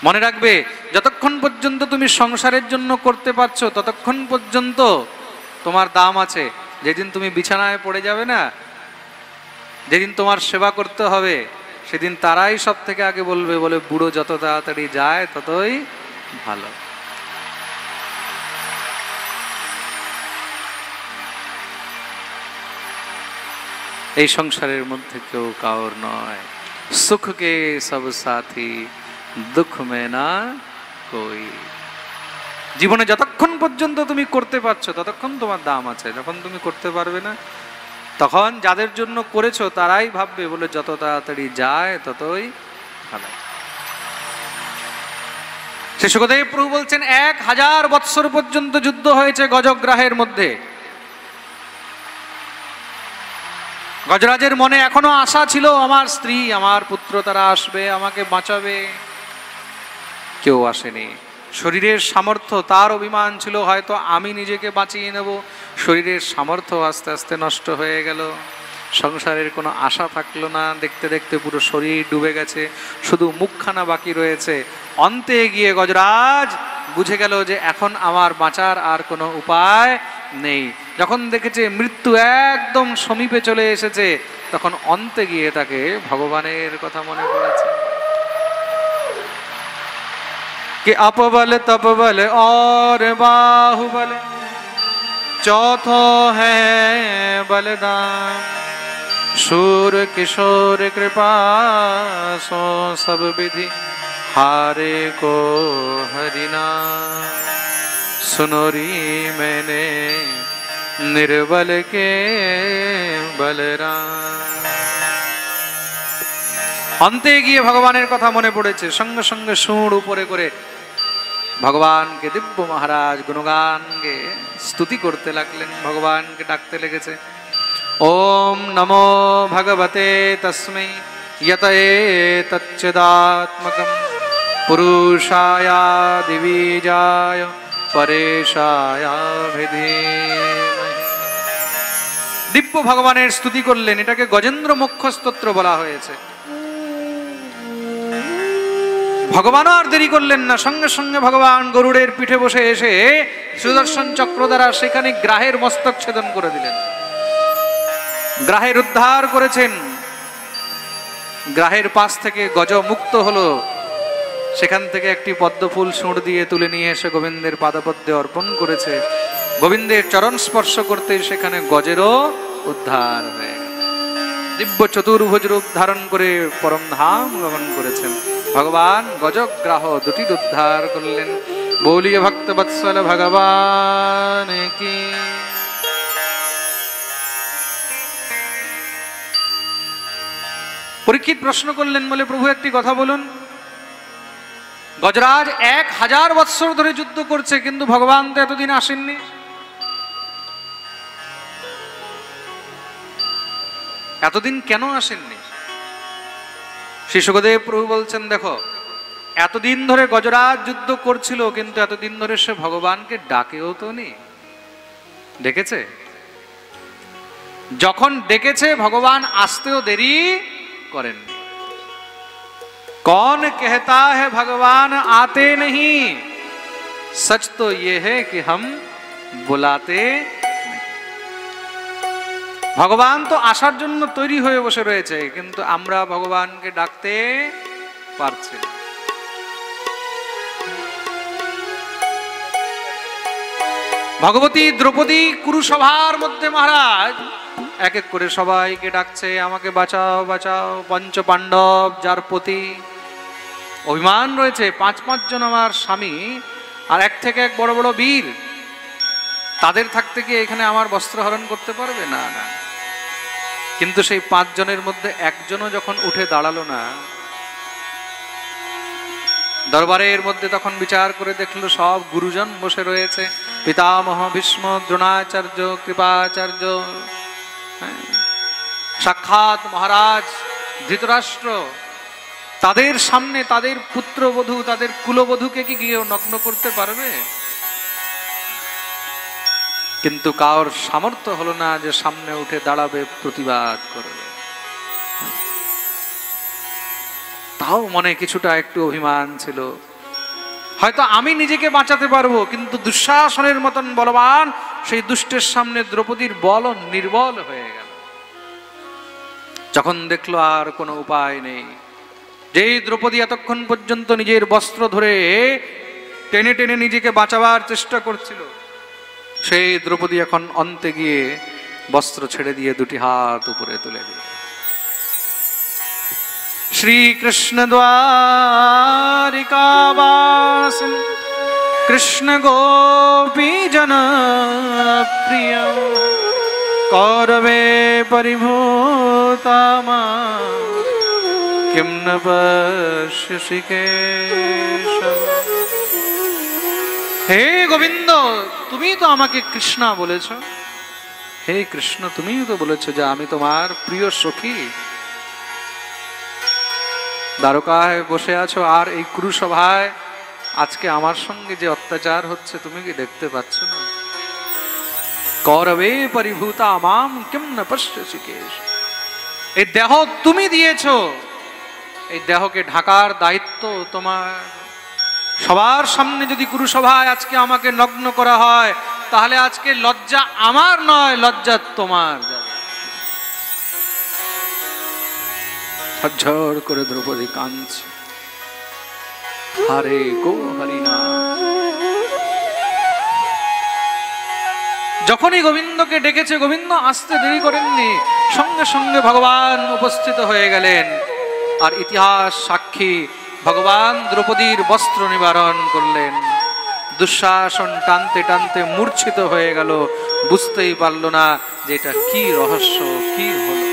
মনে রাখবে, যতক্ষণ পর্যন্ত তুমি সংসারের জন্য করতে পারছো ততক্ষণ পর্যন্ত তোমার দাম আছে। যেদিন তুমি বিছানায় পড়ে যাবে না, যেদিন তোমার সেবা করতে হবে, সেদিন তারাই সব থেকে আগে বলবে, বলে বুড়ো যত তাড়াতাড়ি যায় ততই ভালো। এই সংসারের মধ্যে কেউ কাউর নয়। সুখ কে সব সাথী, দুঃখ মে না কই। জীবনে যতক্ষণ পর্যন্ত তুমি করতে পারছো ততক্ষণ তোমার দাম আছে। যখন তুমি করতে পারবে না, তখন যাদের জন্য করেছো তারাই ভাববে, বলে যত তাড়াতাড়ি যায় ততই ভালো। শ্রী সুখদেব প্রভু বলছেন 1000 বৎসর পর্যন্ত যুদ্ধ হয়েছে গজগ্রাহের মধ্যে। গজরাজের মনে এখনো আশা ছিল, আমার স্ত্রী আমার পুত্র তারা আসবে, আমাকে বাঁচাবে। কেউ আসেনি। শরীরের সামর্থ্য, তার অভিমান ছিল হয়তো আমি নিজেকে বাঁচিয়ে নেব। শরীরের সামর্থ্য আস্তে আস্তে নষ্ট হয়ে গেল, সংসারের কোনো আশা থাকলো না। দেখতে দেখতে পুরো শরীর ডুবে গেছে, শুধু মুখখানা বাকি রয়েছে। অন্তে গিয়ে গজরাজ বুঝে গেল যে এখন আমার বাঁচার আর কোনো উপায় নেই। যখন দেখেছে মৃত্যু একদম সমীপে চলে এসেছে, তখন অন্তে গিয়ে তাকে ভগবানের কথা মনে পড়েছে। कि अपबल तपबल और बाहुबल, चौथो है बलदान। शूर किशोर कृपा सो सब विधि, हारे को हरिना। सुनोरी मैंने निर्बल के बलराम। অন্তে গিয়ে ভগবানের কথা মনে পড়েছে। সঙ্গে সঙ্গে সুর উপরে করে ভগবানকে, দিব্য মহারাজ গুণগান গে স্তুতি করতে লাগলেন, ভগবানকে ডাকতে লেগেছে। ওম নমো ভগবতে তস্मै यत एतच्चिदात्मकं पुरुषाय दिवीजाय परेशाय धीमहि। দিব্য ভগবানের স্তুতি করলেন। এটাকে গজেন্দ্র মোক্ষ স্তোত্র বলা হয়েছে। ভগবানও আর দেরি করলেন না, সঙ্গে সঙ্গে ভগবান গরুড়ের পিঠে বসে এসে সুদর্শন চক্র দ্বারা সেখানে গ্রাহের মস্তক ছেদন করে দিলেন। গ্রাহের উদ্ধার করেছেন। গ্রাহের পাশ থেকে গজ মুক্ত হলো। সেখান থেকে একটি পদ্মফুল সুঁড় দিয়ে তুলে নিয়ে এসে গোবিন্দের পাদপদ্মে অর্পণ করেছে। গোবিন্দের চরণ স্পর্শ করতে সেখানে গজেরও উদ্ধার হয়ে গেল। দিব্য চতুর্ভুজ রূপ ধারণ করে পরম ধাম গমন করেছেন। ভগবান গজগ্রাহ দুটির উদ্ধার করলেন। বলিয়ে ভক্ত বৎসল ভগবান কি। পরীক্ষিত প্রশ্ন করলেন, বলে প্রভু একটি কথা বলুন, গজরাজ 1000 বৎসর ধরে যুদ্ধ করছে, কিন্তু ভগবান তো এতদিন আসেননি। এতদিন কেন আসেননি? শ্রী সুখদেব প্রভু বলছেন, দেখো এতদিন ধরে গজরাজ যুদ্ধ করছিল, কিন্তু এতদিন ধরে সে ভগবানকে ডাকেও তো নি। ডেকেছে? যখন ডেকেছে ভগবান আসতেও দেরি করেননি। कौन कहता है भगवान आते नहीं, सच तो ये है कि हम बुलाते नहीं। ভগবান তো আসার জন্য তৈরি হয়ে বসে রয়েছে, কিন্তু আমরা ভগবানকে ডাকতে পারছি না। ভগবতী দ্রৌপদী কুরুসভার মধ্যে মহারাজ এক এক করে সবাইকে ডাকছে, আমাকে বাঁচাও বাঁচাও। পঞ্চ পাণ্ডব যার প্রতি অভিমান রয়েছে, 5 জন আমার স্বামী, আর এক থেকে এক বড় বড় বীর, তাদের থাকতে গিয়ে এখানে আমার বস্ত্র হরণ করতে পারবে না? না। কিন্তু সেই 5 জনের মধ্যে একজনও যখন উঠে দাঁড়ালো না, দরবারের মধ্যে তখন বিচার করে দেখলো সব গুরুজন বসে রয়েছে। পিতামহ ভীষ্ম, দ্রোণাচার্য, কৃপাচার্য, সাক্ষাৎ মহারাজ ধৃতরাষ্ট্র, তাদের সামনে তাদের পুত্রবধূ, তাদের কুলবধূকে কি গিয়ে নগ্ন করতে পারবে? কিন্তু কার সামর্থ্য হলো না যে সামনে উঠে দাঁড়াবে, প্রতিবাদ করবে। তাও মনে কিছুটা একটু অভিমান ছিল, হয়তো আমি নিজেকে বাঁচাতে পারবো, কিন্তু দুঃশাসনের মতন বলবান সেই দুষ্টের সামনে দ্রৌপদীর বল নির্বল হয়ে গেল। যখন দেখলো আর কোনো উপায় নেই, যেই দ্রৌপদী এতক্ষণ পর্যন্ত নিজের বস্ত্র ধরে টেনে টেনে নিজেকে বাঁচাবার চেষ্টা করছিল, সেই দ্রৌপদী এখন অন্তে গিয়ে বস্ত্র ছেড়ে দিয়ে দুটি হাত উপরে তুলে দিল। শ্রীকৃষ্ণ দ্বারিকাবাসিন কৃষ্ণ গোপী জন প্রিয় কৌরবে পরিভূতামা কিম ন পশ্যসি কেশব। হে গোবিন্দ, তুমি তো আমাকে কৃষ্ণা বলেছ, হে কৃষ্ণ তুমিও তো বলেছ যে আমি তোমার প্রিয় সখী। দ্বারকায় বসে আছো আর এই কুরুসভায় আজকে আমার সঙ্গে যে অত্যাচার হচ্ছে তুমি কি দেখতে পাচ্ছ না? কৌরবে পরিভূতা মাম কিম ন পশ্যসি কেশ। এই দেহ তুমি দিয়েছো, এই দেহকে ঢাকার দায়িত্ব তোমার। সবার সামনে যদি কুরুসভায় আজকে আমাকে নগ্ন করা হয়, তাহলে আজকে লজ্জা আমার নয়, লজ্জা তোমার যাবে। ঝরঝর করে দ্রৌপদী কাঁদছে, হরে গো হরিনা। যখনই গোবিন্দকে ডেকেছে, গোবিন্দ আসতে দেরি করেননি, সঙ্গে সঙ্গে ভগবান উপস্থিত হয়ে গেলেন। আর ইতিহাস সাক্ষী, ভগবান দ্রৌপদীর বস্ত্র নিবারণ করলেন। দুঃশাসন টানতে টানতে মূর্ছিত হয়ে গেল, বুঝতেই পারল না যে এটা কি রহস্য, কি হলো।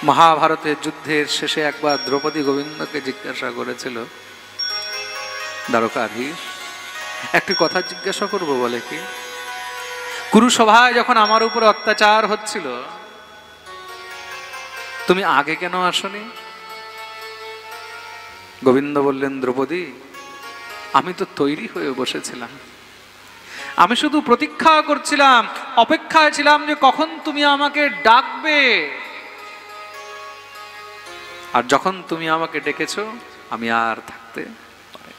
মহাভারতের যুদ্ধের শেষে একবার দ্রৌপদী গোবিন্দকে জিজ্ঞাসা করেছিল, দ্বারকাধীশ একটি কথা জিজ্ঞাসা করব বলে কি, কুরুসভায় যখন আমার উপর অত্যাচার হচ্ছিল তুমি আগে কেন আসনি? গোবিন্দ বললেন, দ্রৌপদী আমি তো তৈরি হয়ে বসেছিলাম, আমি শুধু প্রতীক্ষা করছিলাম, অপেক্ষায় ছিলাম যে কখন তুমি আমাকে ডাকবে। আর যখন তুমি আমাকে ডেকেছো আমি আর থাকতে পারি।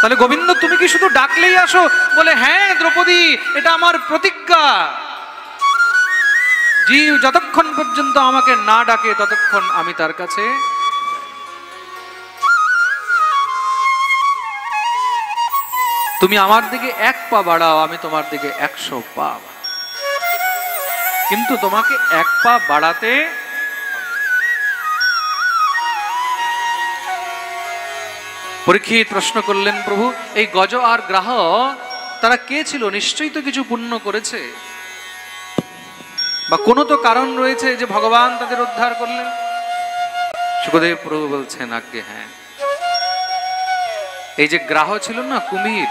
তাহলে গোবিন্দ তুমি কি শুধু ডাকলেই আসো? বলে, হ্যাঁ দ্রৌপদী, এটা আমার প্রতিজ্ঞা। জীব যতক্ষণ পর্যন্ত আমাকে না ডাকে ততক্ষণ আমি তার কাছে। তুমি আমার দিকে 1 পা বাড়াও, আমি তোমার দিকে 100 পা, কিন্তু তোমাকে 1 পা বাড়াতে। পরীক্ষিত প্রশ্ন করলেন, প্রভু এই গজ আর গ্রাহ তারা কে ছিল? নিশ্চয়ই তো কিছু পুণ্য করেছে, বা কোনো তো কারণ রয়েছে যে ভগবান তাদের উদ্ধার করলেন। সুখদেব প্রভু বলছেন, আজ্ঞে হ্যাঁ। এই যে গ্রাহ ছিল না, কুমির,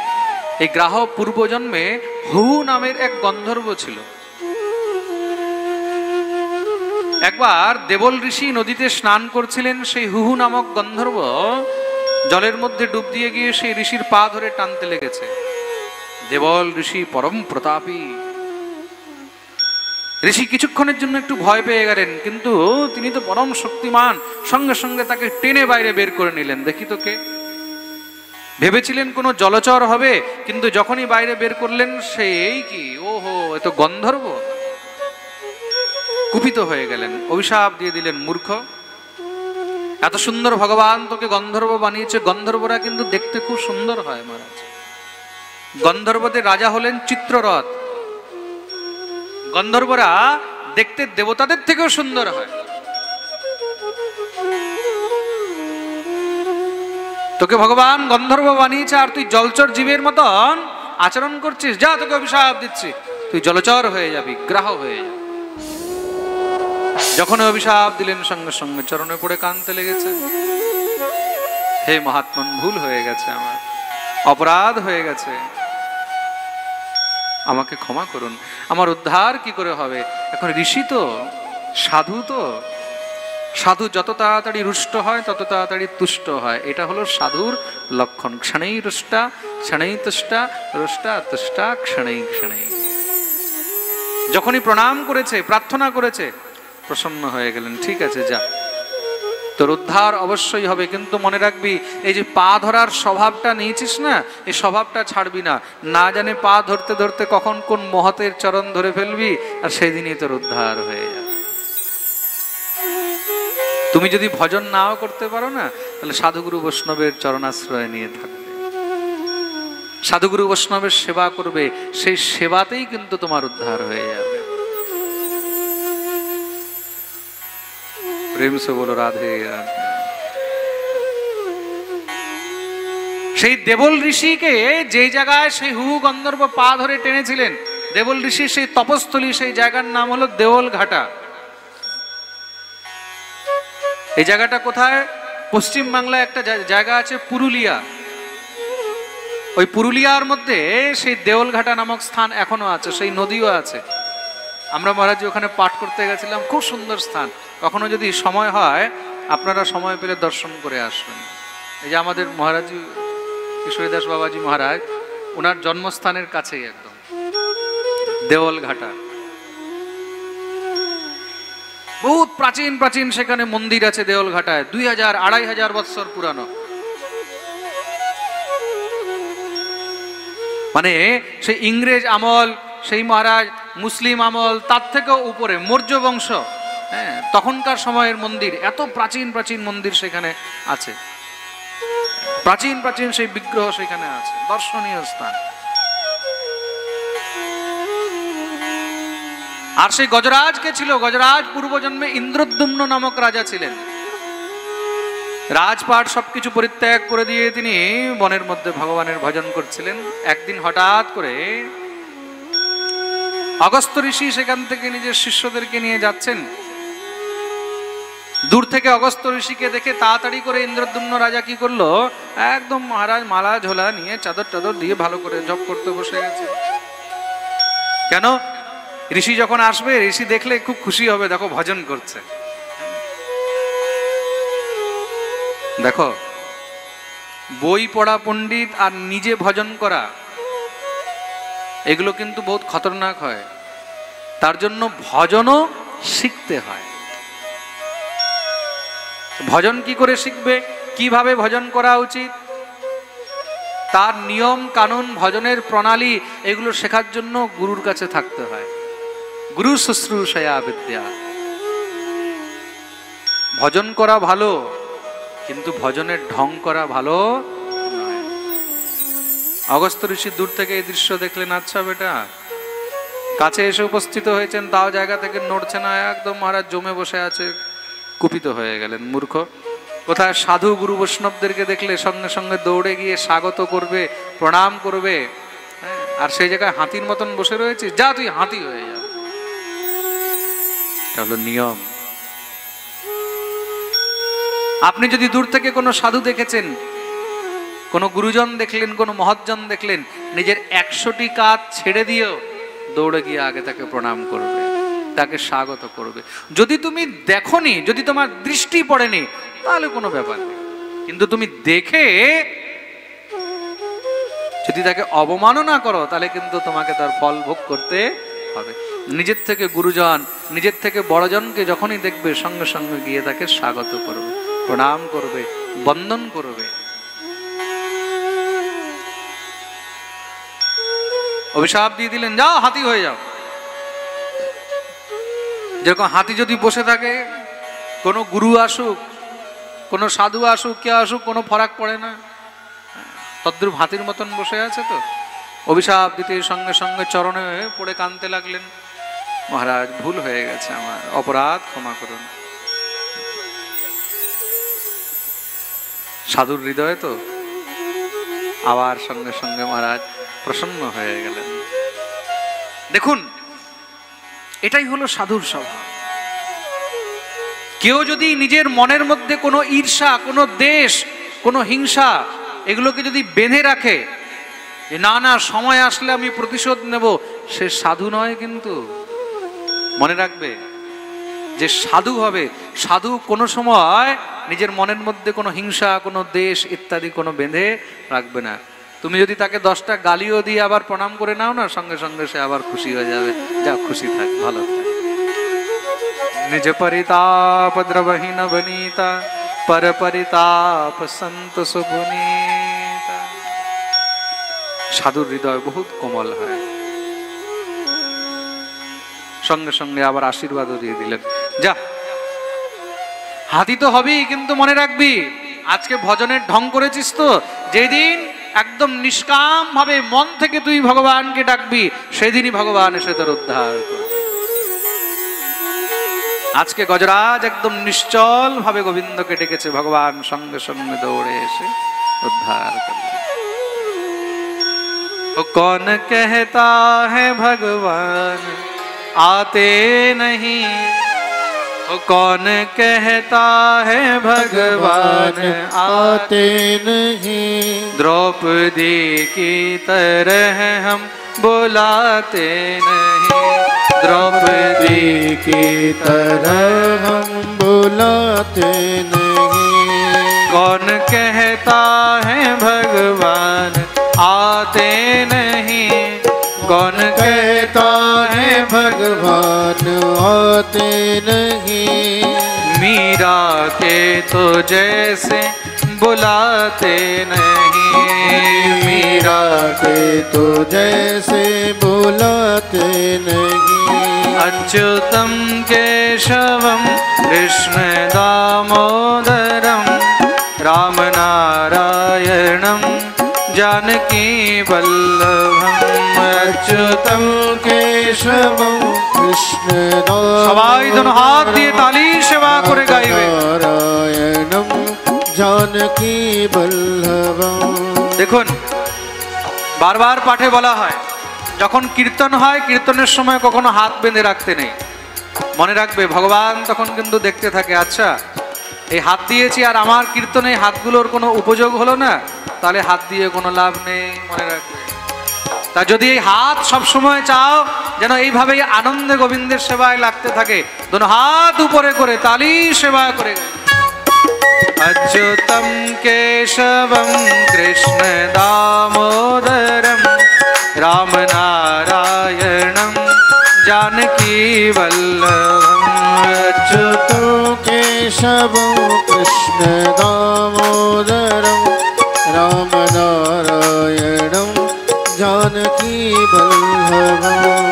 এই গ্রাহ পূর্বজন্মে হু নামের এক গন্ধর্ব ছিল। একবার দেবল ঋষি নদীতে স্নান করছিলেন, সেই হুহু নামক গন্ধর্ব জলের মধ্যে ডুব দিয়ে গিয়ে সেই ঋষির পা ধরে টানতে লেগেছে। দেবল ঋষি পরম প্রতাপী, ঋষি কিছুক্ষণের জন্য একটু ভয় পেয়ে গেলেন, কিন্তু তিনি তো পরম শক্তিমান, সঙ্গে সঙ্গে তাকে টেনে বাইরে বের করে নিলেন। দেখি তো কে। ভেবেছিলেন কোনো জলচর হবে, কিন্তু যখনই বাইরে বের করলেন সেই কি, ওহো এ তো গন্ধর্ব। কুপিত হয়ে গেলেন, অভিশাপ দিয়ে দিলেন, মূর্খ, এত সুন্দর ভগবান তোকে গন্ধর্ব বানিয়েছে। গন্ধর্বরা কিন্তু দেখতে খুব সুন্দর হয় মহারাজ। গন্ধর্বদের রাজা হলেন চিত্ররথ। গন্ধর্বরা দেখতে দেবতাদের থেকেও সুন্দর হয়। তোকে ভগবান গন্ধর্ব বানিয়েছে আর তুই জলচর জীবের মতন আচরণ করছিস। যা, তোকে অভিশাপ দিচ্ছি, তুই জলচর হয়ে যাবি, গ্রাহ হয়ে যাবি। যখন অভিশাপ দিলেন সঙ্গে সঙ্গে চরণে পড়ে কাঁদতে লেগেছে। হে মহাত্মন, ভুল হয়ে গেছে, আমার অপরাধ হয়ে গেছে, আমাকে ক্ষমা করুন। আমার উদ্ধার কি করে হবে? এখন ঋষি তো, সাধু তো, সাধু যত তাড়াতাড়ি রুষ্ট হয় তত তাড়াতাড়ি তুষ্ট হয়। এটা হলো সাধুর লক্ষণ। ক্ষণেই রুষ্টা, ক্ষণেই তুষ্টা, রুষ্টা তুষ্টা ক্ষণেই ক্ষণেই। যখনই প্রণাম করেছে, প্রার্থনা করেছে, প্রসন্ন হয়ে গেলেন। ঠিক আছে, যা, তোর উদ্ধার অবশ্যই হবে, কিন্তু মনে রাখবি এই যে পা ধরার স্বভাবটা নিয়েছিস না, এই স্বভাবটা ছাড়বি না। না জানে পা ধরতে ধরতে কখন কোন মহতের চরণ ধরে ফেলবি, আর সেদিনই তোর উদ্ধার হয়ে যাবে। তুমি যদি ভজন নাও করতে পারো না, তাহলে সাধুগুরু বৈষ্ণবের চরণাশ্রয় নিয়ে থাকবে, সাধুগুরু বৈষ্ণবের সেবা করবে, সেই সেবাতেই কিন্তু তোমার উদ্ধার হয়ে যাবে। প্রেম সে বলো রাধে রাধে। সেই দেবল ঋষিকে যে জায়গায় সেই হু গন্ধর্ব পা ধরে টেনেছিলেন, দেবল ঋষির সেই তপস্থলী, সেই জায়গার নাম হলো দেওল ঘাটা। এই জায়গাটা কোথায়? পশ্চিম বাংলায় একটা জায়গা আছে পুরুলিয়া। ওই পুরুলিয়ার মধ্যে সেই দেওলঘাটা নামক স্থান এখনো আছে, সেই নদীও আছে। আমরা মহারাজ ওখানে পাঠ করতে গেছিলাম, খুব সুন্দর স্থান। কখনো যদি সময় হয় আপনারা সময় পেলে দর্শন করে আসবেন। এই যে আমাদের মহারাজ কিশোরীদাস বাবাজি মহারাজ, ওনার জন্মস্থানের কাছেই একদম দেওলঘাটা। বহুত প্রাচীন প্রাচীন সেখানে মন্দির আছে দেওলঘাটায়, 2000-2500 বৎসর পুরানো। মানে সেই ইংরেজ আমল, সেই মহারাজ মুসলিম আমল, তার থেকেও উপরে মৌর্য বংশ, হ্যাঁ, তখনকার সময়ের মন্দির। এত প্রাচীন প্রাচীন মন্দির সেখানে আছে, প্রাচীন প্রাচীন সেই বিগ্রহ সেখানে আছে, দর্শনীয় স্থান। আর সেই গজরাজ কে ছিল? গজরাজ পূর্বজন্মে ইন্দ্রদ্যুম্ন নামক রাজা ছিলেন। রাজপাট সবকিছু পরিত্যাগ করে দিয়ে তিনি বনের মধ্যে ভগবানের ভজন করছিলেন। একদিন হঠাৎ করে অগস্ত্য ঋষি সেখান থেকে নিজের শিষ্যদেরকে নিয়ে যাচ্ছেন। দূর থেকে অগস্ত্য ঋষিকে দেখে তাড়াতাড়ি করে ইন্দ্রদ্যুম্ন রাজা কি করলো, একদম মহারাজ মালা ঝোলা নিয়ে চাদর টাদর দিয়ে ভালো করে জপ করতে বসে গেছে। কেন? ঋষি যখন আসবে, ঋষি দেখলে খুব খুশি হবে, দেখো ভজন করছে। দেখো, বই পড়া পণ্ডিত আর নিজে ভজন করা, এগুলো কিন্তু বহুত খতরনাক হয়। তার জন্য ভজনও শিখতে হয়। ভজন কি করে শিখবে, কিভাবে ভজন করা উচিত, তার নিয়ম কানুন, ভজনের প্রণালী, এগুলো শেখার জন্য গুরুর কাছে থাকতে হয়। গুরু শুশ্রূষয়া বিদ্যা। ভজন করা ভালো, কিন্তু ভজনের ঢং করা ভালো নয়। অগস্ত্য ঋষি দূর থেকে এই দৃশ্য দেখলেন, আচ্ছা বেটা, কাছে এসে উপস্থিত হয়েছেন, তাও জায়গা থেকে নড়ছে না, একদম মহারাজ জমে বসে আছে। কুপিত হয়ে গেলেন, মূর্খ কোথায়। সাধু গুরু বৈষ্ণবদেরকে দেখলে সঙ্গে সঙ্গে দৌড়ে গিয়ে স্বাগত করবে, প্রণাম করবে, হ্যাঁ, আর সেই জায়গায় হাতির মতন বসে রয়েছিস, যা তুই হাতি হয়ে যা। এটা হলো নিয়ম। আপনি যদি দূর থেকে কোনো সাধু দেখেছেন, কোনো গুরুজন দেখলেন, কোনো মহৎজন দেখলেন, নিজের 100টি কাজ ছেড়ে দিয়েও দৌড়ে গিয়ে আগে তাকে প্রণাম করবে, তাকে স্বাগত করবে। যদি তুমি দেখোনি, যদি তোমার দৃষ্টি পড়েনি, তাহলে কোনো ব্যাপার নেই। কিন্তু তুমি দেখে যদি তাকে অবমাননা করো, তাহলে কিন্তু তোমাকে তার ফল ভোগ করতে হবে। নিজের থেকে গুরুজন, নিজের থেকে বড়জনকে যখনই দেখবে, সঙ্গে সঙ্গে গিয়ে তাকে স্বাগত করবে, প্রণাম করবে, বন্দন করবে। অভিশাপ দিয়ে দিলেন, যাও হাতি হয়ে যাও। যেরকম হাতি যদি বসে থাকে, কোনো গুরু আসুক, কোনো সাধু আসুক, কে আসুক, কোনো ফরাক পড়ে না, তদ্রূপ হাতির মতন বসে আছে। তো অভিশাপ দিতে সঙ্গে সঙ্গে চরণে পড়ে কাঁদতে লাগলেন, মহারাজ ভুল হয়ে গেছে, আমার অপরাধ ক্ষমা করুন। সাধুর হৃদয়ে তো আবার সঙ্গে সঙ্গে মহারাজ প্রসন্ন হয়ে গেলেন। দেখুন, এটাই হলো সাধুর স্বভাব। কেউ যদি নিজের মনের মধ্যে কোনো ঈর্ষা, কোনো দেশ, কোনো হিংসা, এগুলোকে যদি বেঁধে রাখে, যে না না সময় আসলে আমি প্রতিশোধ নেব, সে সাধু নয়। কিন্তু মনে রাখবে, যে সাধু হবে, সাধু কোনো সময় নিজের মনের মধ্যে কোনো হিংসা, কোনো দেশ ইত্যাদি কোনো বেঁধে রাখবে না। তুমি যদি তাকে 10টা গালিও দিয়ে আবার প্রণাম করে নাও না, সঙ্গে সঙ্গে সে আবার খুশি হয়ে যাবে, যা খুশি থাক, ভালো থাক। নিজ পরিতাপ দ্রবহী ন বনিতা, পর পরিতাপ সন্ত সুপুনীতা। সাধুর হৃদয় বহুত কোমল হয়। সঙ্গে সঙ্গে আবার আশীর্বাদও দিয়ে দিলেন, যা হাতি তো হবেই, কিন্তু মনে রাখবি, আজকে ভজনের ঢং করেছিস তো, যেদিন একদম নিষ্কাম ভাবে মন থেকে তুই ভগবানকে ডাকবি, সেদিনই ভগবান এসে তোর উদ্ধার করবে। আজকে গজরাজ একদম নিশ্চল ভাবে গোবিন্দকে ডেকেছে, ভগবান সঙ্গে সঙ্গে দৌড়ে এসে উদ্ধার করবে। ও কौन कहता है भगवान आते नहीं, कौन कहता है भगवान आते नहीं, द्रौपदी की तरह हम बुलाते नहीं, द्रौपदी की तरह हम बुलाते नहीं। कौन कहता है भगवान आते नहीं, कौन कहता है भगवान आते नहीं, मीरा के तो जैसे बुलाते नहीं, मीरा के तो जैसे बुलाते नहीं। अच्युतम केशवम कृष्ण दामोदरम राम नारायणम जानकी वल्लभम। अच्युतम केशवम कृष्ण सबाई दोनों हाथ दिए ताली सेवा करे गाइबे। नारायणम जानकी वल्लभम। দেখুন বারবার পাঠে বলা হয় যখন কীর্তন হয় কীর্তনের সময় কখনো হাত বেঁধে রাখতে নেই। মনে রাখবে ভগবান তখন কিন্তু দেখতে থাকে, আচ্ছা এই হাত দিয়েছি আর আমার কীর্তনে হাতগুলোর কোনো উপযোগ হলো না, তাহলে হাত দিয়ে কোনো লাভ নেই, মনে রাখবে। তা যদি এই হাত সব সময় চাও যেন এইভাবেই আনন্দে গোবিন্দের সেবায় লাগতে থাকে, দোনো হাত উপরে করে তালি সেবা করে। अच्युतम केशवम कृष्ण दामोदरम राम नारायणम जानकी वल्लभम। अच्युतो केशवं कृष्ण दामोदरं राम नारायणं जानकी वल्लभम्।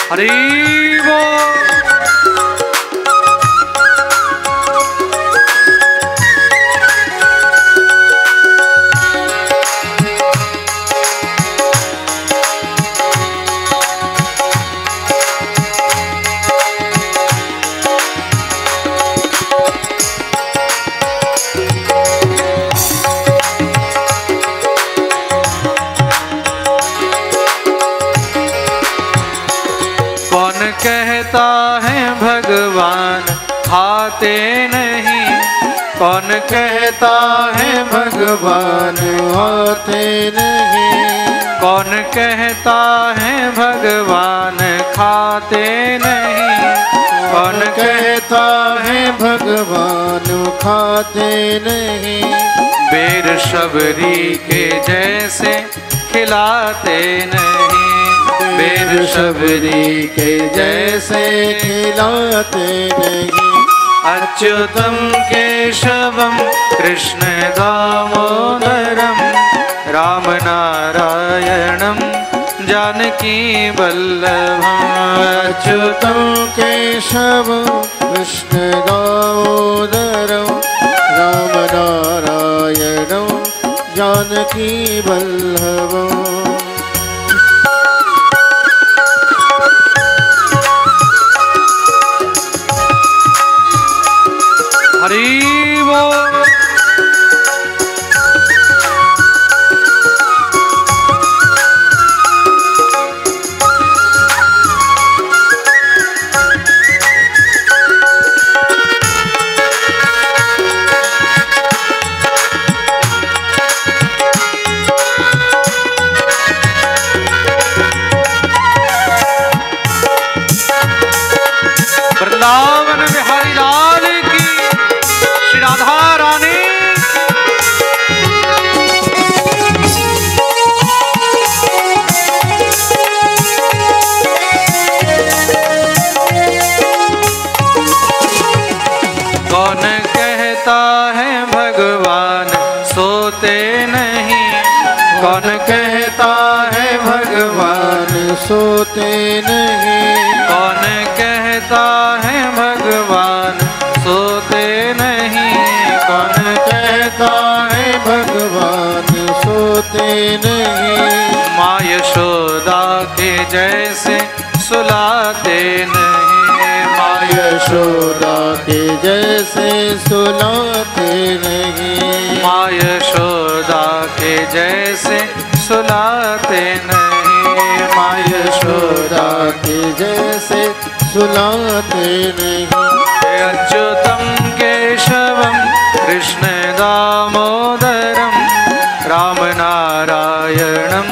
हरि बोल। कहता है भगवान खाते नहीं, कौन कहता है भगवान आते नहीं, कौन कहता है भगवान खाते नहीं, कौन कहता है भगवान खाते नहीं। बेर शबरी के जैसे खिलाते नहीं, बेर शबरी के जैसे खिलाते नहीं। अच्युतम केशवम कृष्ण दामोदरम राम नारायणम जानकी वल्लभम। अच्युतं केशवं कृष्ण दामोदरं राम नारायणं जानकी वल्लभम्। हरि बोल। वृंदावन बिहारी लाल की, श्री राधा रानी कौन कहता है भगवान सोते नहीं, कौन कहता है भगवान सोते नहीं, कौन कहता है भगवान सोते नहीं, कौन कहता है भगवान सोते नहीं। माँ यशोदा के जैसे सुलाते नहीं, माँ यशोदा के जैसे सुलाते नहीं, माँ यशोदा के जैसे सुलाते नहीं, माँ यशोदा के जैसे सुलाते नहीं। अच्युतं केशवं कृष्ण दामोदरं राम नारायणं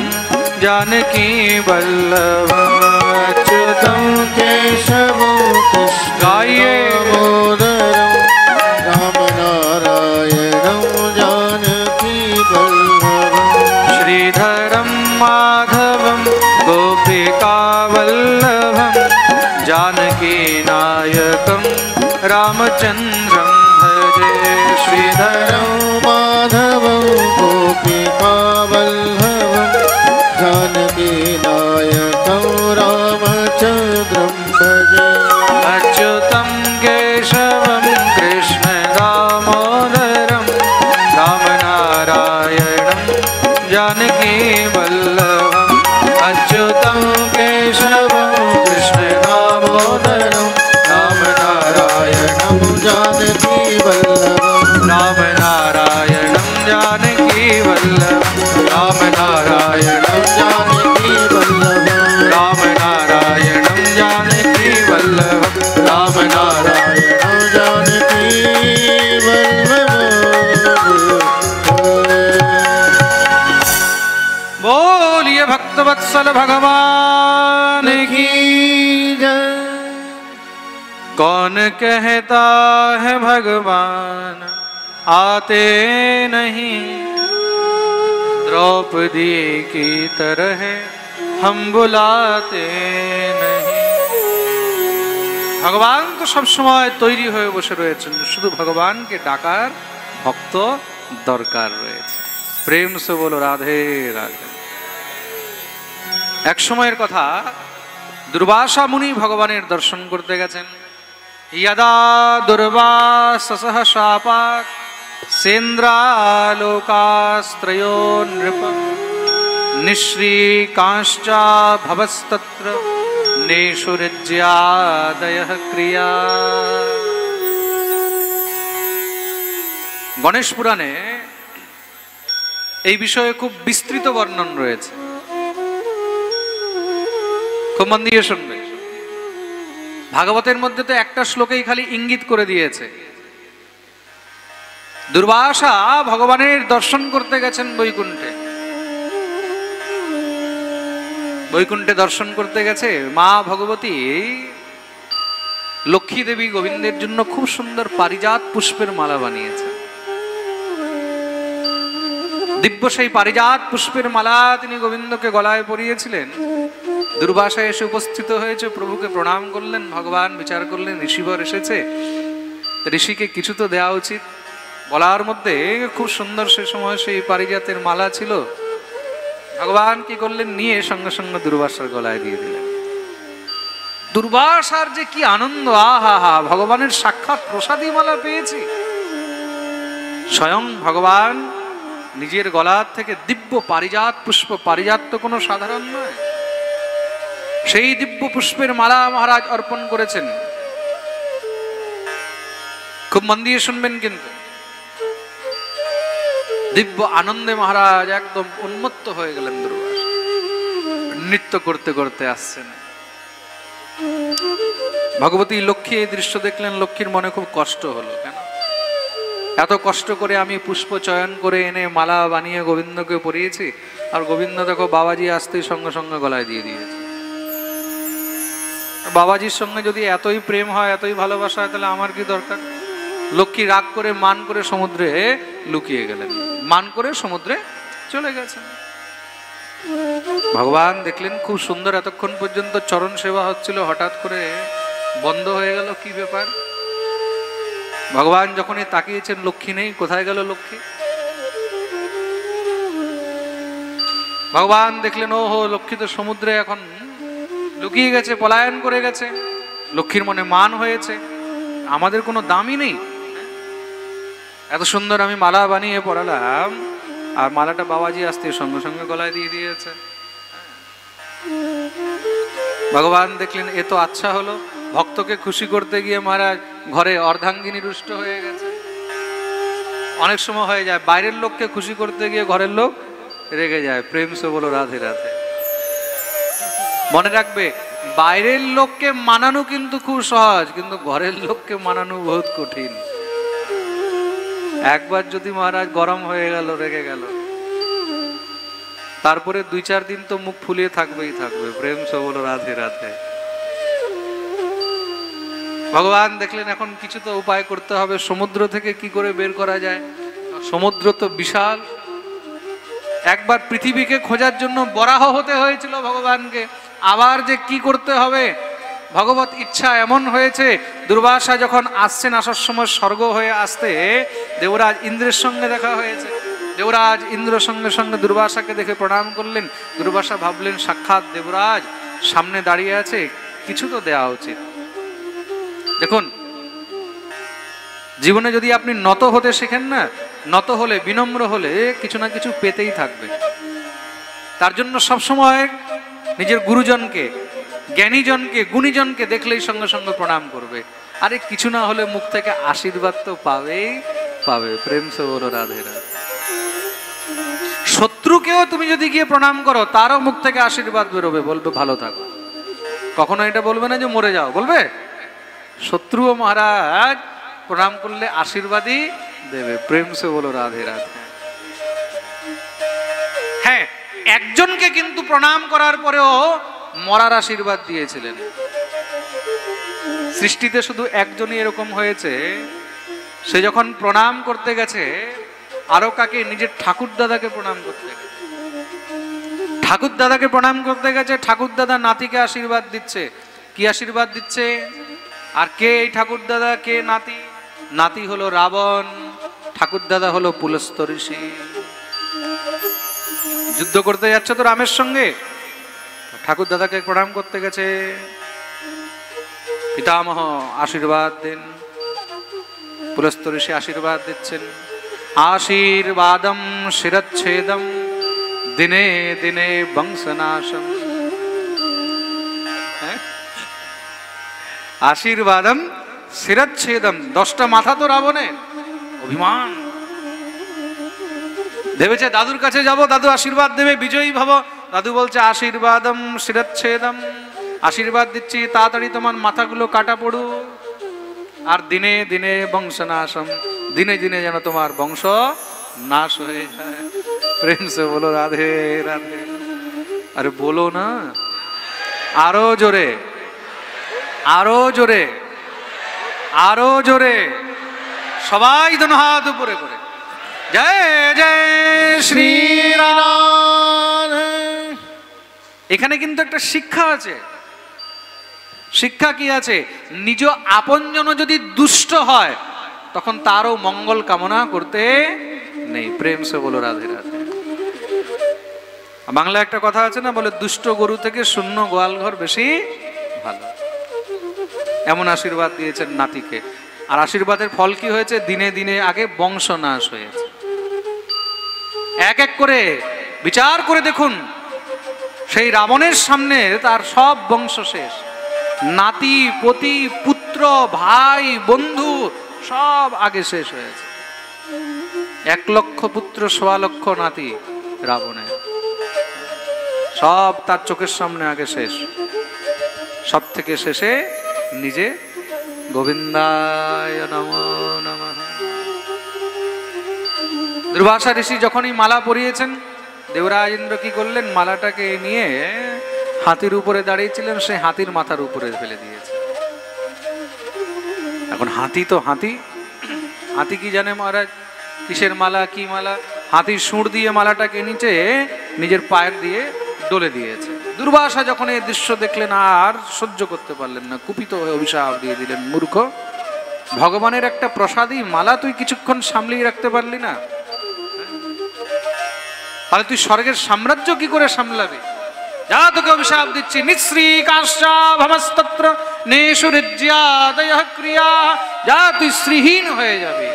जानकी वल्लभम्। अच्युतं केशवं कृष्ण दामोदरं राम नारायणं जानकी वल्लभम्। श्रीधरं माधवं गोपिका वल्लभं जानकी नायकं रामचन्द्रं भजे। श्रीधरं माधवं गोपिका वल्लभं जानकी नायकं रामचन्द्रं भजे। अच्युतं केशवं कृष्ण दामोदरं राम नारायणं जानकी वल्लभम्। अच्युतं केशवं कृष्ण दामोदरं राम नारायणं जानकी वल्लभं। राम नारायणं जानकी वल्लभं। राम नारायणं जानकी वल्लभं। राम नारायणं जानकी वल्लभं। राम नारायणं जानकी वल्लभं। बोलिए भक्तवत्सल भगवान की। कौन कहता है भगवान आते नहीं, द्रौपदी की तरह हम बुलाते नहीं। ভগবান তো সব সময় তৈরি হয়ে বসে রয়েছেন, শুধু ভগবানকে ডাকার ভক্ত দরকার রয়েছে। প্রেম সে বলো রাধে রাধে। এক সময়ের কথা, দুর্বাসা মুনি ভগবানের দর্শন করতে গেছেন। यदा दुर्वाससः शापात् सेन्द्रालोकास्त्रयो नृप निःश्रीकांश्चा भवस्तत्र नेषुरिज्यादयः क्रिया। গণেশ পুরাণে এই বিষয়ে খুব বিস্তৃত বর্ণন রয়েছে, খুব মন দিয়ে শুনবে। ভাগবতের মধ্যে তো একটা শ্লোকেই খালি ইঙ্গিত করে দিয়েছে। দুর্বাসা ভগবানের দর্শন করতে গেছেন বৈকুণ্ঠে। বৈকুণ্ঠে দর্শন করতে গেছে, মা ভগবতী লক্ষ্মী দেবী গোবিন্দের জন্য খুব সুন্দর পারিজাত পুষ্পের মালা বানিয়েছে। দিব্য সেই পারিজাত পুষ্পের মালা তিনি গোবিন্দকে গলায় পরিয়েছিলেন। দুর্বাসা এসে উপস্থিত হয়েছে, প্রভুকে প্রণাম করলেন। ভগবান বিচার করলেন ঋষিবর এসেছে, ঋষিকে কিছু তো দেওয়া উচিত। বলার মধ্যে খুব সুন্দর সে সময় সেই পারিজাতের মালা ছিল। ভগবান কি করলেন, নিয়ে সঙ্গে সঙ্গে দুর্বাসার গলায় দিয়ে দিলেন। দুর্বাসার যে কি আনন্দ, আহা হা, ভগবানের সাক্ষাৎ প্রসাদী মালা পেয়েছি। স্বয়ং ভগবান নিজের গলার থেকে দিব্য পারিজাত পুষ্প, পারিজাত তো কোনো সাধারণ নয়, সেই দিব্য পুষ্পের মালা মহারাজ অর্পণ করেছেন। খুব মন দিয়ে শুনবেন কিন্তু। দিব্য আনন্দে মহারাজ একদম উন্মত্ত হয়ে গেলেন। দুর্বাসা নৃত্য করতে করতে আসছেন। ভগবতী লক্ষ্মী এই দৃশ্য দেখলেন, লক্ষ্মীর মনে খুব কষ্ট হলো। কেন এত কষ্ট করে আমি পুষ্প চয়ন করে এনে মালা বানিয়ে গোবিন্দকে পরিয়েছি, আর গোবিন্দ দেখো বাবাজি আসতেই সঙ্গে সঙ্গে গলায় দিয়ে দিয়েছে। বাবাজির সঙ্গে যদি এতই প্রেম হয়, এতই ভালোবাসা হয়, তাহলে আমার কি দরকার? লক্ষ্মী রাগ করে মান করে সমুদ্রে লুকিয়ে গেলেন, মান করে সমুদ্রে চলে গেছেন। ভগবান দেখলেন খুব সুন্দর, এতক্ষণ পর্যন্ত চরণ সেবা হচ্ছিল, হঠাৎ করে বন্ধ হয়ে গেল, কি ব্যাপার? ভগবান যখনই তাকিয়েছেন, লক্ষ্মী নেই। কোথায় গেল লক্ষ্মী? ভগবান দেখলেন ওহো, লক্ষ্মী তো সমুদ্রে এখন লুকিয়ে গেছে, পলায়ন করে গেছে। লক্ষ্মীর মনে মান হয়েছে, আমাদের কোনো দামই নেই। এত সুন্দর আমি মালা বানিয়ে পরালাম, আর মালাটা বাবাজি আসতে সঙ্গে সঙ্গে গলায় দিয়ে দিয়েছে। ভগবান দেখলেন এ তো আচ্ছা হলো, ভক্তকে খুশি করতে গিয়ে মহারাজ ঘরে অর্ধাঙ্গিনী রুষ্ট হয়ে গেছে। অনেক সময় হয়ে যায় বাইরের লোককে খুশি করতে গিয়ে ঘরের লোক রেগে যায়। প্রেম সে বলো রাধে রাধে। মনে রাখবে, বাইরের লোককে মানানো কিন্তু খুব সহজ, কিন্তু ঘরের লোককে মানানো বহুত কঠিন। একবার যদি মহারাজ গরম হয়ে গেল, রেগে গেল, তারপরে 2-4 দিন তো মুখ ফুলিয়ে থাকবেই থাকবে। প্রেম সে বলো রাধে রাধে। ভগবান দেখলেন এখন কিছু তো উপায় করতে হবে, সমুদ্র থেকে কি করে বের করা যায়। সমুদ্র তো বিশাল। একবার পৃথিবীকে খোঁজার জন্য বরাহ হতে হয়েছিল ভগবানকে, আবার যে কি করতে হবে, ভগবত ইচ্ছা এমন হয়েছে। দুর্বাসা যখন আসছেন, আসার সময় স্বর্গ হয়ে আসতে দেবরাজ ইন্দ্রের সঙ্গে দেখা হয়েছে। দেবরাজ ইন্দ্র সঙ্গে সঙ্গে দুর্বাসাকে দেখে প্রণাম করলেন। দুর্বাসা ভাবলেন সাক্ষাৎ দেবরাজ সামনে দাঁড়িয়ে আছে, কিছু তো দেওয়া উচিত। দেখুন, জীবনে যদি আপনি নত হতে শেখেন না, নত হলে, বিনম্র হলে কিছু না কিছু পেতেই থাকবে। তার জন্য সবসময় নিজের গুরুজনকে, জ্ঞানীজনকে, গুণীজনকে দেখলেই সঙ্গে সঙ্গে প্রণাম করবে। আরে কিছু না হলে মুখ থেকে আশীর্বাদ তো পাবেই পাবে। প্রেম সে বলো রাধে রাধে। শত্রুকেও তুমি যদি গিয়ে প্রণাম করো, তারও মুখ থেকে আশীর্বাদ বেরোবে, বলবে ভালো থাকো। কখনো এটা বলবে না যে মরে যাও, বলবে শত্রুও মহারাজ প্রণাম করলে আশীর্বাদই দেবে। প্রেম সে বলো রাধে রাধে। হ্যাঁ, একজনকে কিন্তু প্রণাম করার পরেও মরার আশীর্বাদ দিয়েছিলেন। সৃষ্টিতে শুধু একজনই এরকম হয়েছে, সে যখন প্রণাম করতে গেছে, আরো কাকে, নিজের ঠাকুর দাদাকে প্রণাম করতে গেছে। ঠাকুর দাদাকে প্রণাম করতে গেছে, ঠাকুর দাদা নাতিকে আশীর্বাদ দিচ্ছে। কি আশীর্বাদ দিচ্ছে? আর কে এই ঠাকুর দাদা, কে নাতি? নাতি হলো রাবণ, ঠাকুর দাদা হলো পুলস্ত ঋষি। যুদ্ধ করতে যাচ্ছে তো রামের সঙ্গে, ঠাকুর দাদাকে প্রণাম করতে গেছে। পিতামহ আশীর্বাদ দিন। পুলস্ত ঋষি আশীর্বাদ দিচ্ছেন। আশীর্বাদম শিরচ্ছেদম দিনে দিনে বংশনাশম। আশীর্বাদম শিরচ্ছেদম। 10টা মাথা তো রাবণের, অভিমান। ভেবেছে দাদুর কাছে যাব, দাদু আশীর্বাদ দেবে, বিজয়ী ভাব। দাদু বলছে আশীর্বাদম শিরচ্ছেদম, আশীর্বাদ দিচ্ছি তাড়াতাড়ি তোমার মাথাগুলো কাটা পড়ুক। আর দিনে দিনে বংশনাশম, দিনে দিনে যেন তোমার বংশ নাশ হয়ে যায়। প্রেম সে বলো রাধে রাধে। আরে বলো না, আরো জোরে, আরো জোরে, আরো জোরে, সবাই দোনো হাত উপরে করে জয় জয় শ্রীরাম। এখানে কিন্তু একটা শিক্ষা আছে। শিক্ষা কি আছে? নিজ আপনজন যদি দুষ্ট হয়, তখন তারও মঙ্গল কামনা করতে নেই। প্রেম সে বলো রাধে রাধে। বাংলা একটা কথা আছে না, বলে দুষ্ট গরু থেকে শূন্য গোয়াল ঘর বেশি ভালো। এমন আশীর্বাদ দিয়েছেন নাতিকে। আর আশীর্বাদের ফল কি হয়েছে? দিনে দিনে আগে বংশ নাশ হয়েছে। এক এক করে বিচার করে দেখুন, সেই রাবণের সামনে তার সব বংশ শেষ। নাতি, পতি, পুত্র, ভাই, বন্ধু সব আগে শেষ হয়েছে। 1 লক্ষ পুত্র, 1.25 লক্ষ নাতি রাবণের, সব তার চোখের সামনে আগে শেষ। সব থেকে শেষে নিজে গোবিন্দায় নমো নমঃ। দুর্বাসা ঋষি যখনই মালা পরিয়েছেন, দেবরাজ ইন্দ্র কি করলেন? মালাটাকে নিয়ে হাতির উপরে দাঁড়িয়েছিলেন, সেই হাতির মাথার উপরে ফেলে দিয়েছে। এখন হাতি তো হাতি, হাতি কি জানে মহারাজ কিসের মালা, কি মালা? হাতির সুর দিয়ে মালাটাকে নিচে নিজের পায়ের দিয়ে ডলে দিয়েছে। দুর্বাসা যখন এই দৃশ্য দেখলেন, আর সহ্য করতে পারলেন না, কুপিত হয়ে অভিশাপ দিয়ে দিলেন, মূর্খ, ভগবানের একটা প্রসাদী মালা তুই কিছুক্ষণ সামলিয়ে রাখতে পারলি না? তাহলে তুই স্বর্গের সাম্রাজ্য কি করে সামলাবি? যা, তোকে অভিশাপ দিচ্ছি, নিঃশ্রী কাশ্চা ভমস্তত্র নেশুরিজ্যাদয়ঃ ক্রিয়া। যা, তুই শ্রীহীন হয়ে যাবি।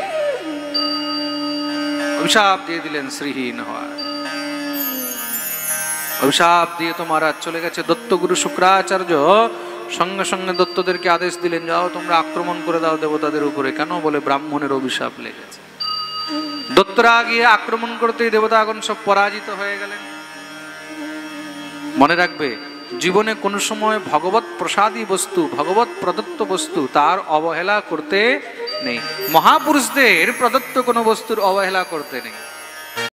অভিশাপ দিয়ে দিলেন শ্রীহীন হওয়ার। অভিশাপ দিয়ে তো মহারাজ চলে গেছে। দত্তগুরু শুক্রাচার্য সঙ্গে সঙ্গে দৈত্যদেরকে আদেশ দিলেন, যাও তোমরা আক্রমণ করে দাও দেবতাদের উপরে। কেন? বলে ব্রাহ্মণের অভিশাপ লেগেছে। দৈত্যরা গিয়ে আক্রমণ করতেই দেবতাগণ সব পরাজিত হয়ে গেলেন। মনে রাখবে, জীবনে কোনো সময় ভগবত প্রসাদী বস্তু, ভগবত প্রদত্ত বস্তু তার অবহেলা করতে নেই। মহাপুরুষদের প্রদত্ত কোনো বস্তুর অবহেলা করতে নেই।